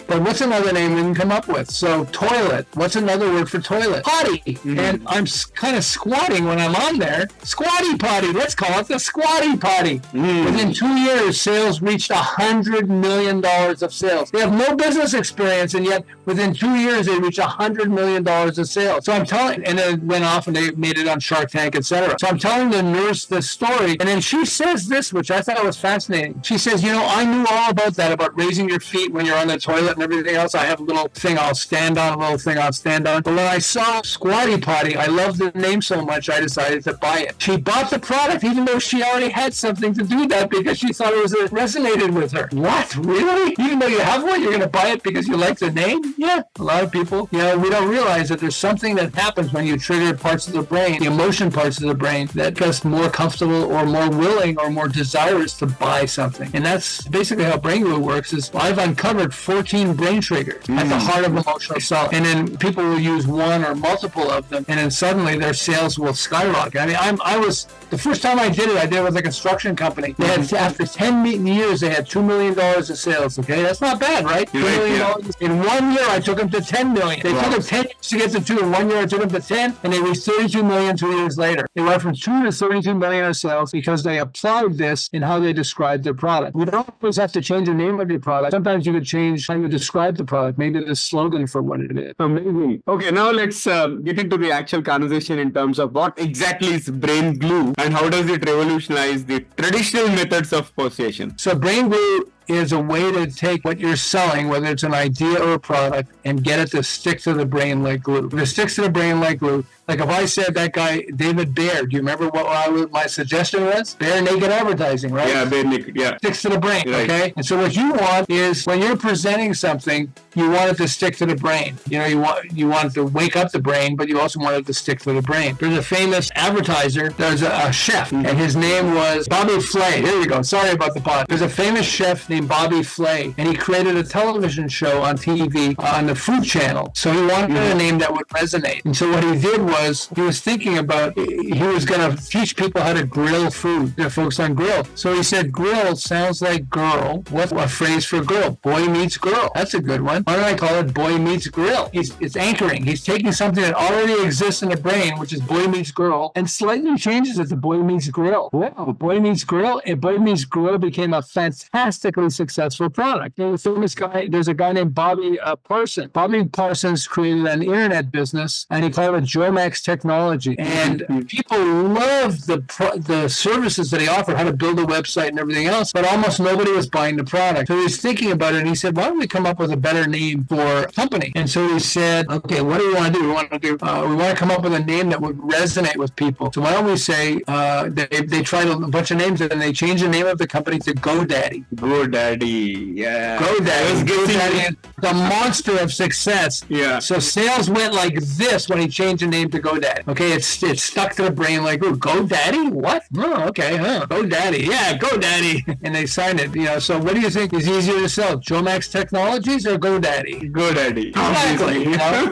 [SPEAKER 1] But what's another name we can come up with? So toilet. What's another word for toilet? Potty. Mm-hmm. And I'm kind of squatting when I'm on there. Squatty potty. Let's call it the squatty potty. Mm. Within 2 years, sales reached $100 million of sales. They have no business experience, and yet within 2 years, they reached $100 million of sales. So I'm telling, and then it went off and they made it on Shark Tank, etc. So I'm telling the nurse this story, and then she says this, which I thought was fascinating. She says, I knew all about that, about raising your feet when you're on the toilet toilet and everything else, I have a little thing I'll stand on, a little thing I'll stand on. But when I saw Squatty Potty, I loved the name so much, I decided to buy it. She bought the product even though she already had something to do that because she thought it resonated with her. What? Really? Even though you have one, you're going to buy it because you like the name? Yeah. A lot of people, we don't realize that there's something that happens when you trigger parts of the brain, the emotion parts of the brain, that gets more comfortable or more willing or more desirous to buy something. And that's basically how brain glue works. Is I've uncovered 14 brain triggers at the heart of emotional selling. And then people will use one or multiple of them, and then suddenly their sales will skyrocket. I mean, I was, the first time I did it with a construction company. They had, after 10 years, they had $2 million of sales. Okay, that's not bad, right? $2 million. In 1 year, I took them to 10 million. They took them 10 years to get to 2. In 1 year, I took them to 10, and they reached 32 million 2 years later. They went from 2 to 32 million of sales because they applied this in how they described their product. You don't always have to change the name of your product. Sometimes you could change how you describe the product, maybe the slogan for what it is.
[SPEAKER 2] Amazing. Okay, now let's get into the actual conversation in terms of what exactly is brain glue and how does it revolutionize the traditional methods of persuasion.
[SPEAKER 1] So brain glue is a way to take what you're selling, whether it's an idea or a product, and get it to stick to the brain like glue. If it sticks to the brain like glue, like if I said that guy, David Baer, do you remember what my suggestion was? Bare naked advertising, right?
[SPEAKER 2] Yeah, bare naked, yeah.
[SPEAKER 1] Sticks to the brain, right. Okay? And so what you want is, when you're presenting something, you want it to stick to the brain. You want it to wake up the brain, but you also want it to stick to the brain. There's a famous advertiser, there's a chef, and his name was Bobby Flay. Here we go. Sorry about the pod. There's a famous chef named Bobby Flay, and he created a television show on TV on the Food Channel. So he wanted a name that would resonate. And so what he did was, he was thinking about, he was going to teach people how to grill food. They're focused on grill. So he said, grill sounds like girl. What's a phrase for girl? Boy meets girl. That's a good one. Why don't I call it boy meets grill? It's anchoring. He's taking something that already exists in the brain, which is boy meets girl, and slightly changes it to boy meets grill. Wow, boy meets grill, and boy meets grill became a fantastically successful product. There's a guy named Bobby Parsons. Bobby Parsons created an internet business, and he called it Jomax Technology. And people loved the services that he offered, how to build a website and everything else, but almost nobody was buying the product. So he was thinking about it, and he said, why don't we come up with a better name for a company? And so he said, okay, what do we want to do? We want to come up with a name that would resonate with people. So why don't we say, they tried a bunch of names, and they changed the name of the company to GoDaddy.
[SPEAKER 2] GoDaddy, yeah.
[SPEAKER 1] GoDaddy is the monster of success.
[SPEAKER 2] Yeah.
[SPEAKER 1] So sales went like this when he changed the name to GoDaddy. Okay, it's stuck to the brain like, ooh, GoDaddy? What? Oh, okay, GoDaddy. Yeah, GoDaddy. And they signed it. So what do you think is easier to sell, Jomax Technologies or GoDaddy?
[SPEAKER 2] GoDaddy.
[SPEAKER 1] Exactly.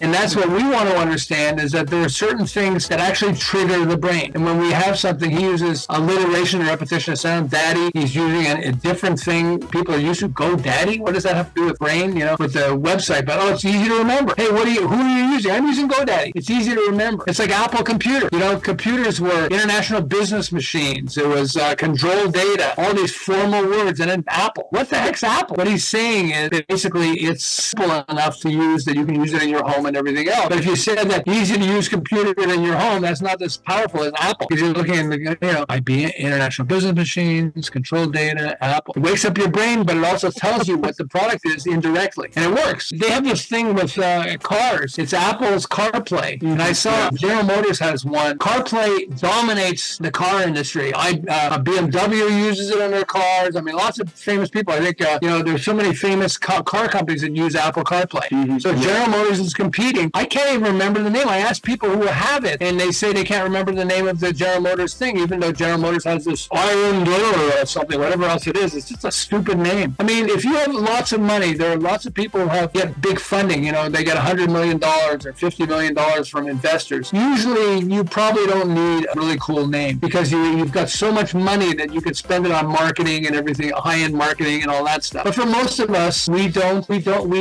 [SPEAKER 1] And that's what we want to understand, is that there are certain things that actually trigger the brain. And when we have something, he uses alliteration and repetition of sound. Daddy, he's using a different thing. People are used to GoDaddy. What does that have to do with brain? With the website. But it's easy to remember. Hey, who are you using? I'm using GoDaddy. It's easy to remember. It's like Apple Computer. Computers were international business machines. It was control data, all these formal words, and then Apple. What the heck's Apple? What he's saying is basically it's simple enough to use that you can use it in your home and everything else. But if you said that easy to use computer in your home, that's not as powerful as Apple. Because you're looking at IBM, international business machines, control data, Apple. It wakes up your brain, but it also tells you what the product is indirectly. And it works. They have this thing with cars. It's Apple's CarPlay. And I saw General Motors has one. CarPlay dominates the car industry. BMW uses it on their cars. I mean, lots of famous people. I think, there's so many famous car companies that use Apple CarPlay. So General Motors is competing. I can't even remember the name. I asked people who have it, and they say they can't remember the name of the General Motors thing, even though General Motors has this iron door or something, whatever else it is. It's just a stupid name. I mean, if you have lots of money, there are lots of people who get big funding. They get $100 million or $50 million from investors. Usually, you probably don't need a really cool name because you've got so much money that you could spend it on marketing and everything, high-end marketing and all that stuff. But for most of us, we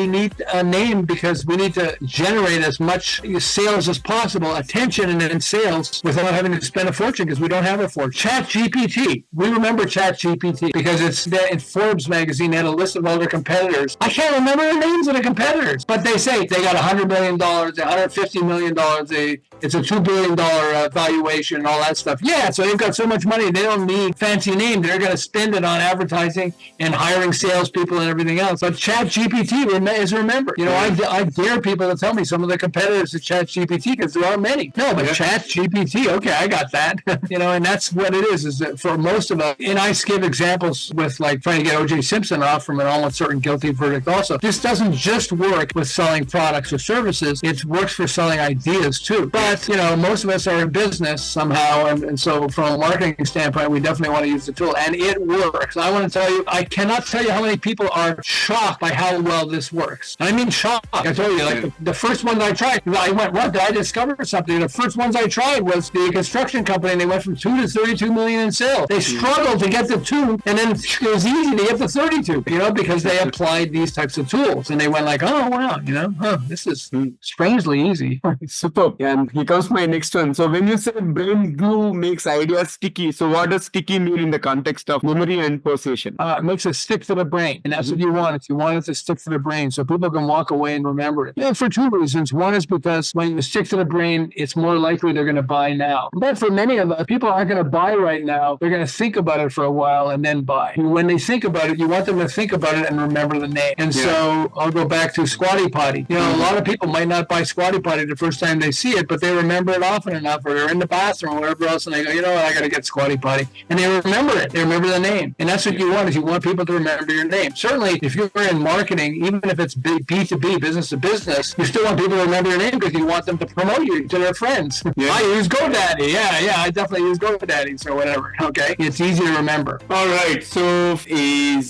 [SPEAKER 1] need a name because we need to generate as much sales as possible, attention and sales, without having to spend a fortune because we don't have a fortune. ChatGPT. We remember ChatGPT because it's in Forbes magazine. They had a list of all their competitors. I can't remember the names of the competitors, but they say they got $100 million, $150 million. it's a $2 billion valuation and all that stuff. Yeah, so they've got so much money, they don't need fancy name. They're going to spend it on advertising and hiring salespeople and everything else. But ChatGPT is remember. I dare people to tell me some of the competitors to ChatGPT because there aren't many. No, but ChatGPT, okay, I got that. And that's what it is that for most of us, and I give examples with like trying to get O.J. Simpson off from an almost certain guilty verdict also. This doesn't just work with selling products or services. It works for selling ideas too. But, most of us are in business somehow. And so from a marketing standpoint, we definitely want to use the tool. And it works. I want to tell you, I cannot tell you how many people are shocked by how well this works. I mean, shocked. I told you, like the first one I tried, I went, what, did I discover something? The first ones I tried was the construction company, and they went from 2 to 32 million in sales. They struggled to get the 2, and then it was easy to get the 32, because they applied these types of tools. And they went like, oh, wow, this is strangely easy.
[SPEAKER 2] Superb. And here comes my next one. So when you say brain glue makes ideas sticky, so what does sticky mean in the context of memory and persuasion?
[SPEAKER 1] It makes it stick to the brain. And that's what you want. If you want it to stick to the brain so people can walk away and remember it. And for 2 reasons. One is because when you stick to the brain, it's more likely they're going to buy now. But for many of us, people aren't going to buy right now. They're going to think about it for a while and then buy. When they think about it, you want them to think about it and remember the name. And so I'll go back to Squatty Potty. A lot of people might not buy Squatty Potty the first time they see it, but they remember it often enough, or they're in the bathroom or whatever else, and they go, you know what, I got to get Squatty Potty. And they remember it. They remember the name. And that's what you want, is you want people to remember your name. Certainly, if you're in marketing, even if it's B2B, business to business, you still want people to remember your name because you want them to promote you to their friends. Yeah. I use GoDaddy. Yeah, I definitely use GoDaddy, so whatever. Okay? It's easy to remember.
[SPEAKER 2] All right. So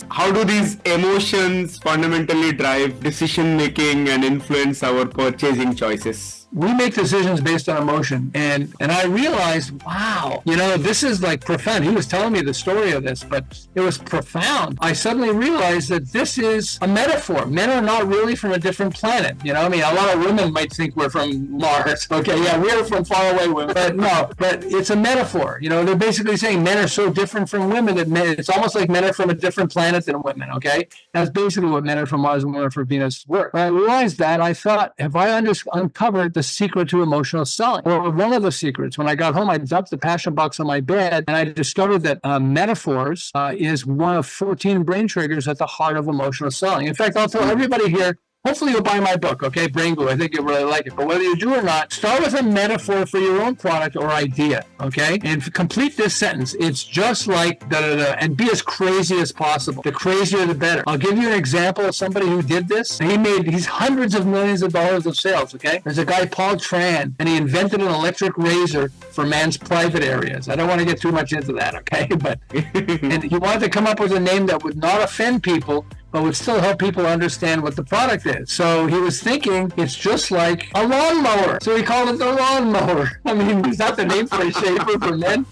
[SPEAKER 2] how do these emotions fundamentally drive decision making and influence our purchasing choices?
[SPEAKER 1] We make decisions based on emotion. And I realized, wow, this is like profound. He was telling me the story of this, but it was profound. I suddenly realized that this is a metaphor. Men are not really from a different planet. A lot of women might think we're from Mars. Okay, yeah, we're from far away women. But no, but it's a metaphor. They're basically saying men are so different from women that it's almost like men are from a different planet than women, okay? That's basically what men are from Mars and women are from Venus work. When I realized that, I thought, have I uncovered the secret to emotional selling? Well, one of the secrets, when I got home, I dumped the passion box on my bed, and I discovered that metaphors is one of 14 brain triggers at the heart of emotional selling. In fact, I'll tell everybody here, hopefully you'll buy my book, okay, Brain Glue. I think you'll really like it. But whether you do or not, start with a metaphor for your own product or idea, okay? And complete this sentence. It's just like da-da-da, and be as crazy as possible. The crazier, the better. I'll give you an example of somebody who did this. He's hundreds of millions of dollars of sales, okay? There's a guy, Paul Tran, and he invented an electric razor for man's private areas. I don't want to get too much into that, okay? But and he wanted to come up with a name that would not offend people, but would still help people understand what the product is. So he was thinking it's just like a lawnmower. So he called it the lawnmower. I mean, is that the name for a shaver for men?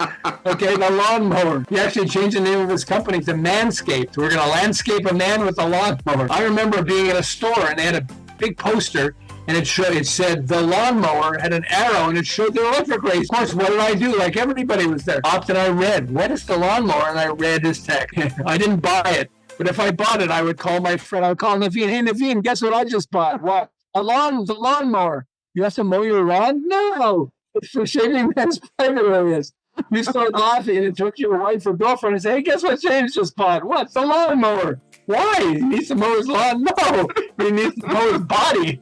[SPEAKER 1] Okay, the lawnmower. He actually changed the name of his company to Manscaped. We're going to landscape a man with a lawnmower. I remember being in a store and they had a big poster, and it said the lawnmower had an arrow and it showed the electric razor. Of course, what did I do? Like everybody was there. Opted, I read, what is the lawnmower? And I read his text. I didn't buy it. But if I bought it, I would call my friend. I would call Naveen. Hey, Naveen, guess what I just bought? What? The lawnmower. You have to mow your lawn? No. It's for shaving men's private areas. You start laughing and it took your wife or girlfriend and say, hey, guess what James just bought? What? The lawnmower. Why? He needs to mow his lawn? No. He needs to mow his body.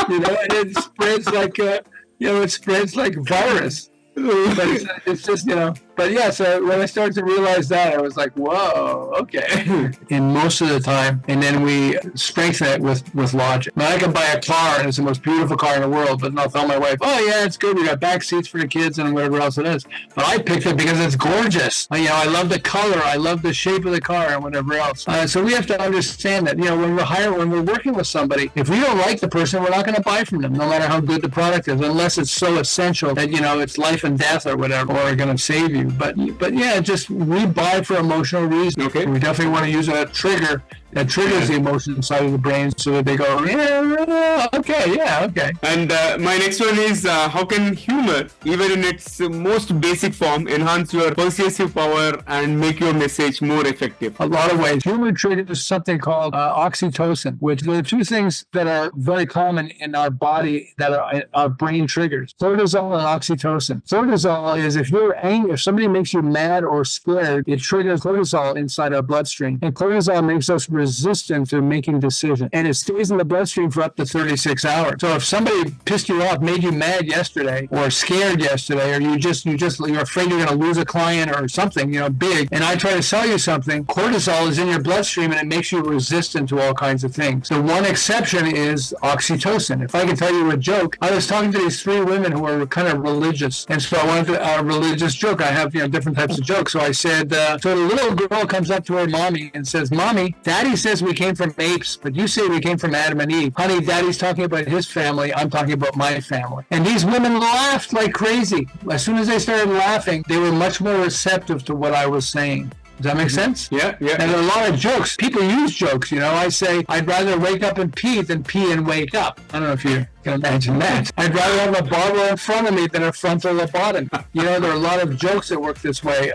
[SPEAKER 1] And it spreads like, it spreads like virus. But it's just, But yeah, so when I started to realize that, I was like, whoa, okay. And most of the time, and then we strengthen it with logic. Now, I can buy a car, and it's the most beautiful car in the world, but I'll tell my wife, oh yeah, it's good. We got back seats for the kids and whatever else it is. But I picked it because it's gorgeous. I love the color. I love the shape of the car and whatever else. So we have to understand that, when we're working with somebody, if we don't like the person, we're not going to buy from them, no matter how good the product is, unless it's so essential that, it's life and death or whatever, or going to save you. But yeah, just we buy for emotional reasons.
[SPEAKER 2] Okay.
[SPEAKER 1] We definitely want to use a trigger that triggers the emotional side of the brain so that they go, yeah, okay.
[SPEAKER 2] And my next one is how can humor, even in its most basic form, enhance your persuasive power and make your message more effective?
[SPEAKER 1] A lot of ways. Humor triggers something called oxytocin, which are the two things that are very common in our body that are our brain triggers. Cortisol and oxytocin. Cortisol is if you're angry, if somebody makes you mad or scared, it triggers cortisol inside our bloodstream. And cortisol makes us resistant to making decisions. And it stays in the bloodstream for up to 36 hours. So if somebody pissed you off, made you mad yesterday or scared yesterday, or you're afraid you're going to lose a client or something, big, and I try to sell you something, cortisol is in your bloodstream and it makes you resistant to all kinds of things. The one exception is oxytocin. If I can tell you a joke, I was talking to these three women who were kind of religious, and so I wanted a religious joke. I have different types of jokes. So I said, so the little girl comes up to her mommy and says, "Mommy, Daddy says we came from apes, but you say we came from Adam and Eve. Honey, Daddy's talking about his family. I'm talking about my family." And these women laughed like crazy. As soon as they started laughing, they were much more receptive to what I was saying. Does that make sense?
[SPEAKER 2] Yeah.
[SPEAKER 1] And there are a lot of jokes. People use jokes. I say, I'd rather wake up and pee than pee and wake up. I don't know if you can imagine that. I'd rather have a bottle in front of me than a frontal lobotomy. There are a lot of jokes that work this way.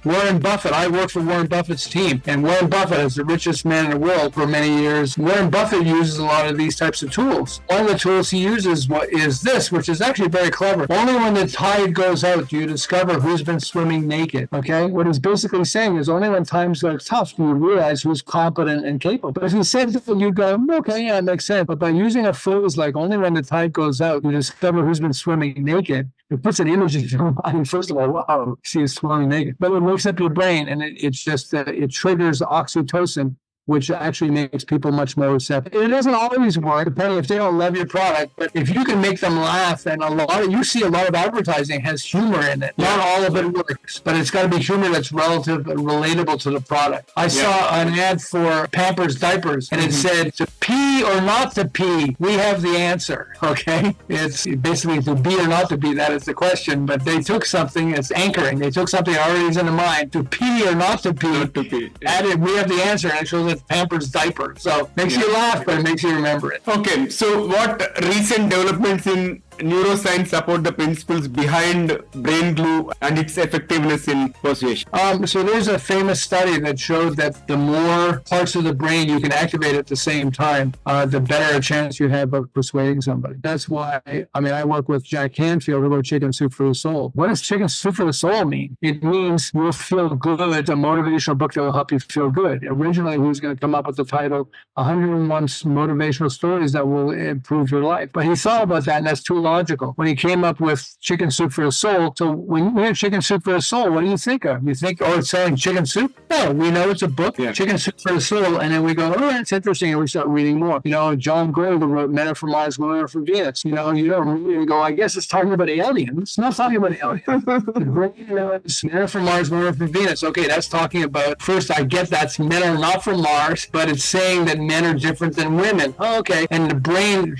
[SPEAKER 1] Warren Buffett, I work for Warren Buffett's team, and Warren Buffett is the richest man in the world for many years. Warren Buffett uses a lot of these types of tools. One of the tools he uses is this, which is actually very clever. Only when the tide goes out do you discover who's been swimming naked. Okay? What he's basically saying is only when times are tough do you realize who's competent and capable. But if he said that, you'd go, okay, yeah, it makes sense. But by using a phrase like only when the tide goes out, you discover who's been swimming naked, it puts an image in your mind. First of all, wow, see you swimming naked. But it wakes up your brain, and it triggers oxytocin, which actually makes people much more receptive. It doesn't always work, depending if they don't love your product, but if you can make them laugh, and you see a lot of advertising has humor in it. Not all of it works, but it's got to be humor that's relative and relatable to the product. I saw an ad for Pampers diapers, and it said, to pee or not to pee, we have the answer, okay? It's basically to be or not to be, that is the question, but they took something, it's anchoring, they took something already in the mind, to pee or not to pee, added, we have the answer, and it shows it Pampers diaper. So makes you laugh, but it makes you remember it.
[SPEAKER 2] Okay, so what recent developments in neuroscience support the principles behind brain glue and its effectiveness in persuasion?
[SPEAKER 1] So there's a famous study that showed that the more parts of the brain you can activate at the same time, the better a chance you have of persuading somebody. That's why, I work with Jack Canfield who wrote Chicken Soup for the Soul. What does Chicken Soup for the Soul mean? It means you'll feel good. It's a motivational book that will help you feel good. Originally, he was going to come up with the title 101 Motivational Stories That Will Improve Your Life. But he thought about that, and that's too logical. When he came up with Chicken Soup for the Soul, so when you hear Chicken Soup for the Soul, what do you think of? You think, it's selling chicken soup? No, we know it's a book, Chicken Soup for the Soul, and then we go, that's interesting, and we start reading more. John Gray, who wrote Men Are From Mars, Women Are From Venus, you don't read it and go, I guess it's talking about aliens. It's not talking about aliens. The brain knows Men Are From Mars, Women Are From Venus. Okay, that's talking about, first, I get that's men are not from Mars, but it's saying that men are different than women. Oh, okay. And the brain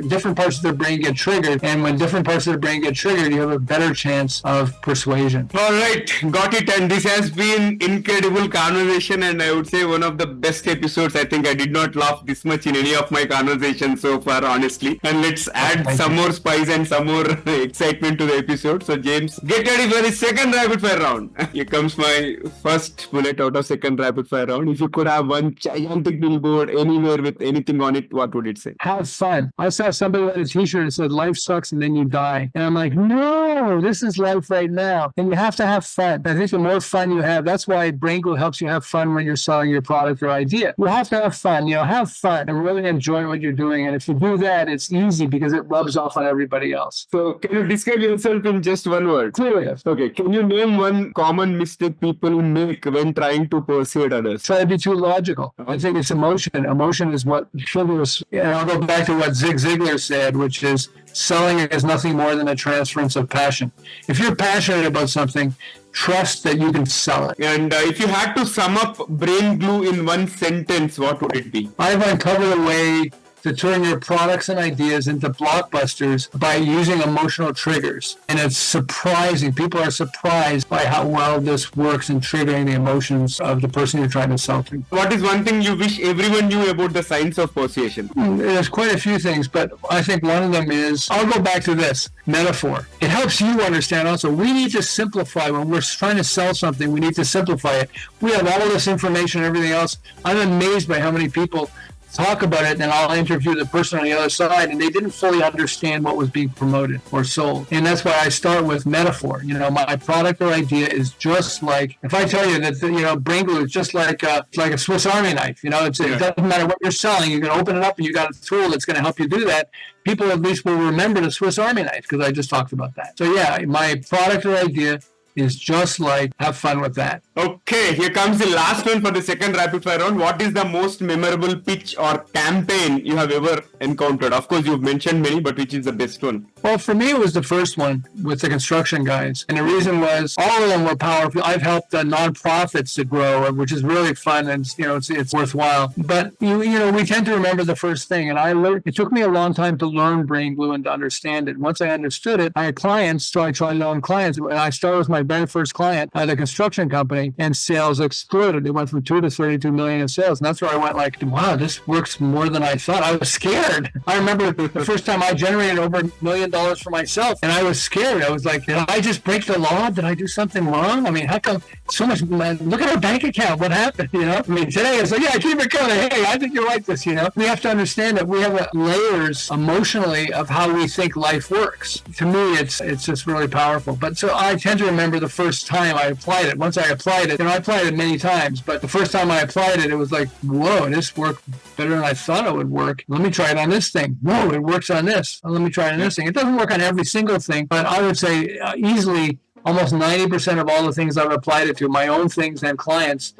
[SPEAKER 1] different parts of the brain get triggered. And when different parts of the brain get triggered, you have a better chance of persuasion.
[SPEAKER 2] All right. Got it. And this has been incredible conversation. And I would say one of the best episodes. I think I did not laugh this much in any of my conversations so far, honestly. And let's add some more spice and some more excitement to the episode. So James, get ready for the second rapid fire round. Here comes my first bullet out of second rapid fire round. If you could have one gigantic billboard anywhere with anything on it, what would it say?
[SPEAKER 1] Have fun. I saw somebody with a t-shirt that said life sucks and then you die. And I'm like, no, this is life right now. And you have to have fun. I think the more fun you have, that's why Brain Glue helps you have fun when you're selling your product or idea. You have to have fun, have fun and really enjoy what you're doing. And if you do that, it's easy because it rubs off on everybody else.
[SPEAKER 2] So can you describe yourself in just one word?
[SPEAKER 1] Clearly.
[SPEAKER 2] Okay. Can you name one common mistake people make when trying to persuade others?
[SPEAKER 1] Try to be too logical. I think it's emotion. Emotion is what triggers. And I'll go back to what Zig Ziglar said, which is selling is nothing more than a transference of passion. If you're passionate about something, trust that you can sell it.
[SPEAKER 2] And if you had to sum up Brain Glue in one sentence, what would it be?
[SPEAKER 1] I've uncovered a way to turn your products and ideas into blockbusters by using emotional triggers. And it's surprising. People are surprised by how well this works in triggering the emotions of the person you're trying to sell to.
[SPEAKER 2] What is one thing you wish everyone knew about the science of persuasion?
[SPEAKER 1] There's quite a few things, but I think one of them is, I'll go back to this metaphor. It helps you understand also, we need to simplify. When we're trying to sell something, we need to simplify it. We have all this information and everything else. I'm amazed by how many people talk about it, and I'll interview the person on the other side, and they didn't fully understand what was being promoted or sold. And that's why I start with metaphor. My product or idea is just like, if I tell you that, brain glue is just like a Swiss Army knife. It doesn't matter what you're selling. You can open it up and you got a tool that's going to help you do that. People at least will remember the Swiss Army knife because I just talked about that. So yeah, my product or idea is just like, have fun with that.
[SPEAKER 2] Okay, here comes the last one for the second rapid fire round. What is the most memorable pitch or campaign you have ever encountered? Of course, you've mentioned many, but which is the best one?
[SPEAKER 1] Well, for me, it was the first one with the construction guys. And the reason was all of them were powerful. I've helped nonprofits to grow, which is really fun and, it's worthwhile. But, we tend to remember the first thing. And it took me a long time to learn brain glue and to understand it. Once I understood it, I had clients, so I tried to own clients. I started with my very first client at a construction company, and sales exploded. It went from 2 to 32 million in sales. And that's where I went like, wow, this works more than I thought. I was scared. I remember the first time I generated over $1 million for myself, and I was scared. I was like, did I just break the law? Did I do something wrong? I mean, how come so much? Look at our bank account. What happened? Today it's like, yeah, keep it coming. Hey, I think you're like this. We have to understand that we have layers emotionally of how we think life works. To me, it's just really powerful. But so I tend to remember the first time I applied it. Once I applied it, I applied it many times, but the first time I applied it, it was like, whoa, this worked better than I thought it would work. Let me try it on this thing. Whoa, it works on this. Let me try it on this thing. It doesn't work on every single thing, but I would say easily almost 90% of all the things I've applied it to, my own things and clients,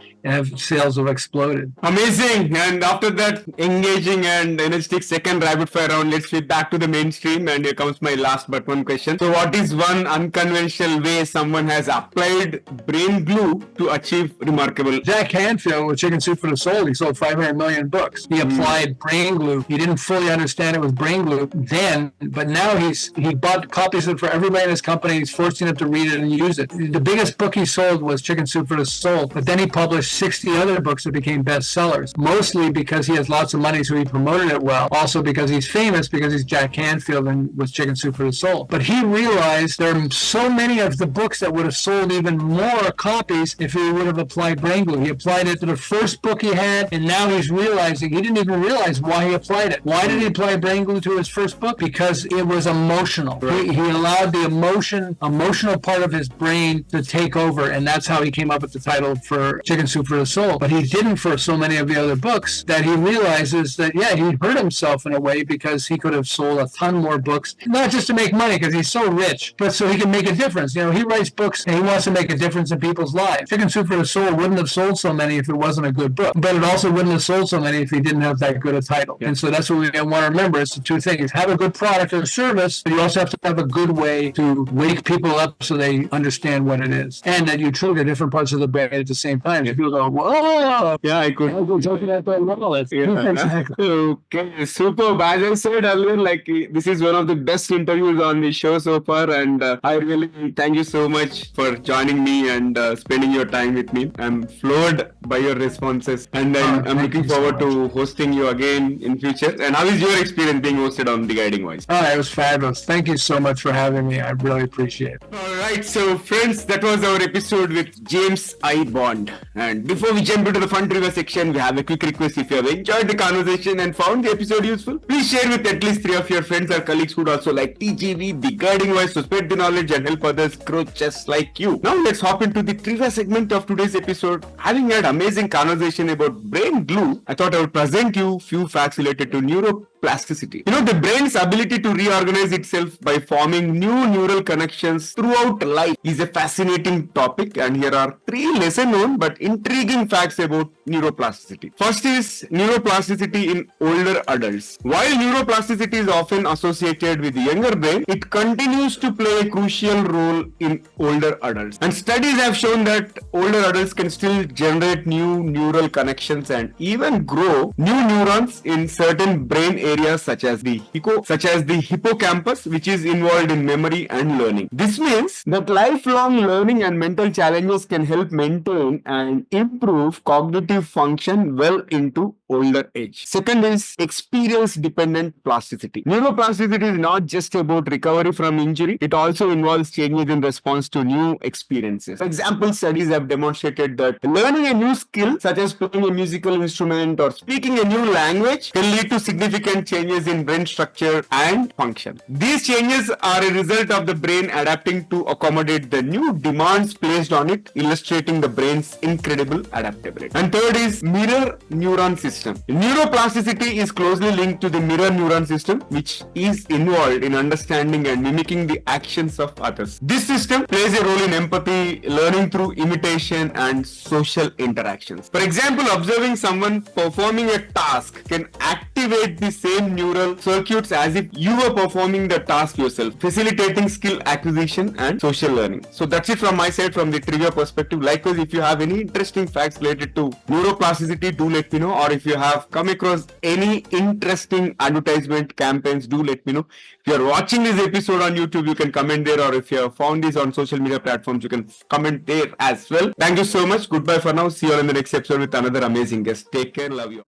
[SPEAKER 1] sales have exploded.
[SPEAKER 2] Amazing. And after that engaging and energetic second rapid fire round, let's flip back to the mainstream. And here comes my last but one question. So what is one unconventional way someone has applied brain glue to achieve remarkable?
[SPEAKER 1] Jack Canfield with Chicken Soup for the Soul, he sold 500 million books. He applied brain glue. He didn't fully understand it was brain glue then, but now he bought copies of it for everybody in his company. He's forcing them to read it and use it. The biggest book he sold was Chicken Soup for the Soul, but then he published 60 other books that became bestsellers, mostly because he has lots of money, so he promoted it well. Also because he's famous, because he's Jack Canfield and was Chicken Soup for the Soul. But he realized there are so many of the books that would have sold even more copies if he would have applied brain glue. He applied it to the first book he had, and now he's realizing he didn't even realize why he applied it. Why did he apply brain glue to his first book? Because it was emotional. Right. He allowed the emotional part of his brain to take over, and that's how he came up with the title for Chicken Soup for the Soul. But he didn't for so many of the other books that he realizes that, yeah, he hurt himself in a way because he could have sold a ton more books, not just to make money because he's so rich, but so he can make a difference. He writes books and he wants to make a difference in people's lives. Chicken Soup for the Soul wouldn't have sold so many if it wasn't a good book, but it also wouldn't have sold so many if he didn't have that good a title. Yeah. And so that's what we want to remember. It's the two things. Have a good product or service, but you also have to have a good way to wake people up so they understand what it is, and that you trigger different parts of the brain at the same time. If people go, whoa,
[SPEAKER 2] yeah, I could.
[SPEAKER 1] I'll go joking at my level. Exactly.
[SPEAKER 2] Okay, superb. As I said earlier, this is one of the best interviews on the show so far, and I really thank you so much for joining me and spending your time with me. I'm floored by your responses, and I'm looking forward to hosting you again in future. And how is your experience being hosted on The Guiding Voice?
[SPEAKER 1] Oh, it was fabulous. Thank you so much for having me. I really appreciate it.
[SPEAKER 2] All right, so friends, that was our episode with James I. Bond. And before we jump into the fun trivia section, we have a quick request. If you have enjoyed the conversation and found the episode useful, please share with at least 3 of your friends or colleagues who would also like TGV, The Guiding Voice, to spread the knowledge and help others grow just like you. Now let's hop into the trivia segment of today's episode. Having had amazing conversation about brain glue, I thought I would present you few facts related to neuroplasticity. The brain's ability to reorganize itself by forming new neural connections throughout life is a fascinating topic, and here are 3 lesser known but intriguing facts about neuroplasticity. First is neuroplasticity in older adults. While neuroplasticity is often associated with the younger brain, it continues to play a crucial role in older adults. And studies have shown that older adults can still generate new neural connections and even grow new neurons in certain brain areas such as the hippocampus, which is involved in memory and learning. This means that lifelong learning and mental challenges can help maintain and improve cognitive function well into older age. Second is experience dependent plasticity. Neuroplasticity is not just about recovery from injury, it also involves changes in response to new experiences. For example, studies have demonstrated that learning a new skill, such as playing a musical instrument or speaking a new language, can lead to significant changes in brain structure and function. These changes are a result of the brain adapting to accommodate the new demands placed on it, illustrating the brain's incredible adaptability. And third is mirror neuron system. Neuroplasticity is closely linked to the mirror neuron system, which is involved in understanding and mimicking the actions of others. This system plays a role in empathy, learning through imitation, and social interactions. For example, observing someone performing a task can activate the same neural circuits as if you were performing the task yourself, facilitating skill acquisition and social learning. So that's it from my side from the trivia perspective. Likewise, if you have any interesting facts related to neuroplasticity, do let me know. Or if you have come across any interesting advertisement campaigns, do let me know. If you are watching this episode on YouTube, you can comment there, or if you have found this on social media platforms, you can comment there as well. Thank you so much. Goodbye for now. See you all in the next episode with another amazing guest. Take care. Love you.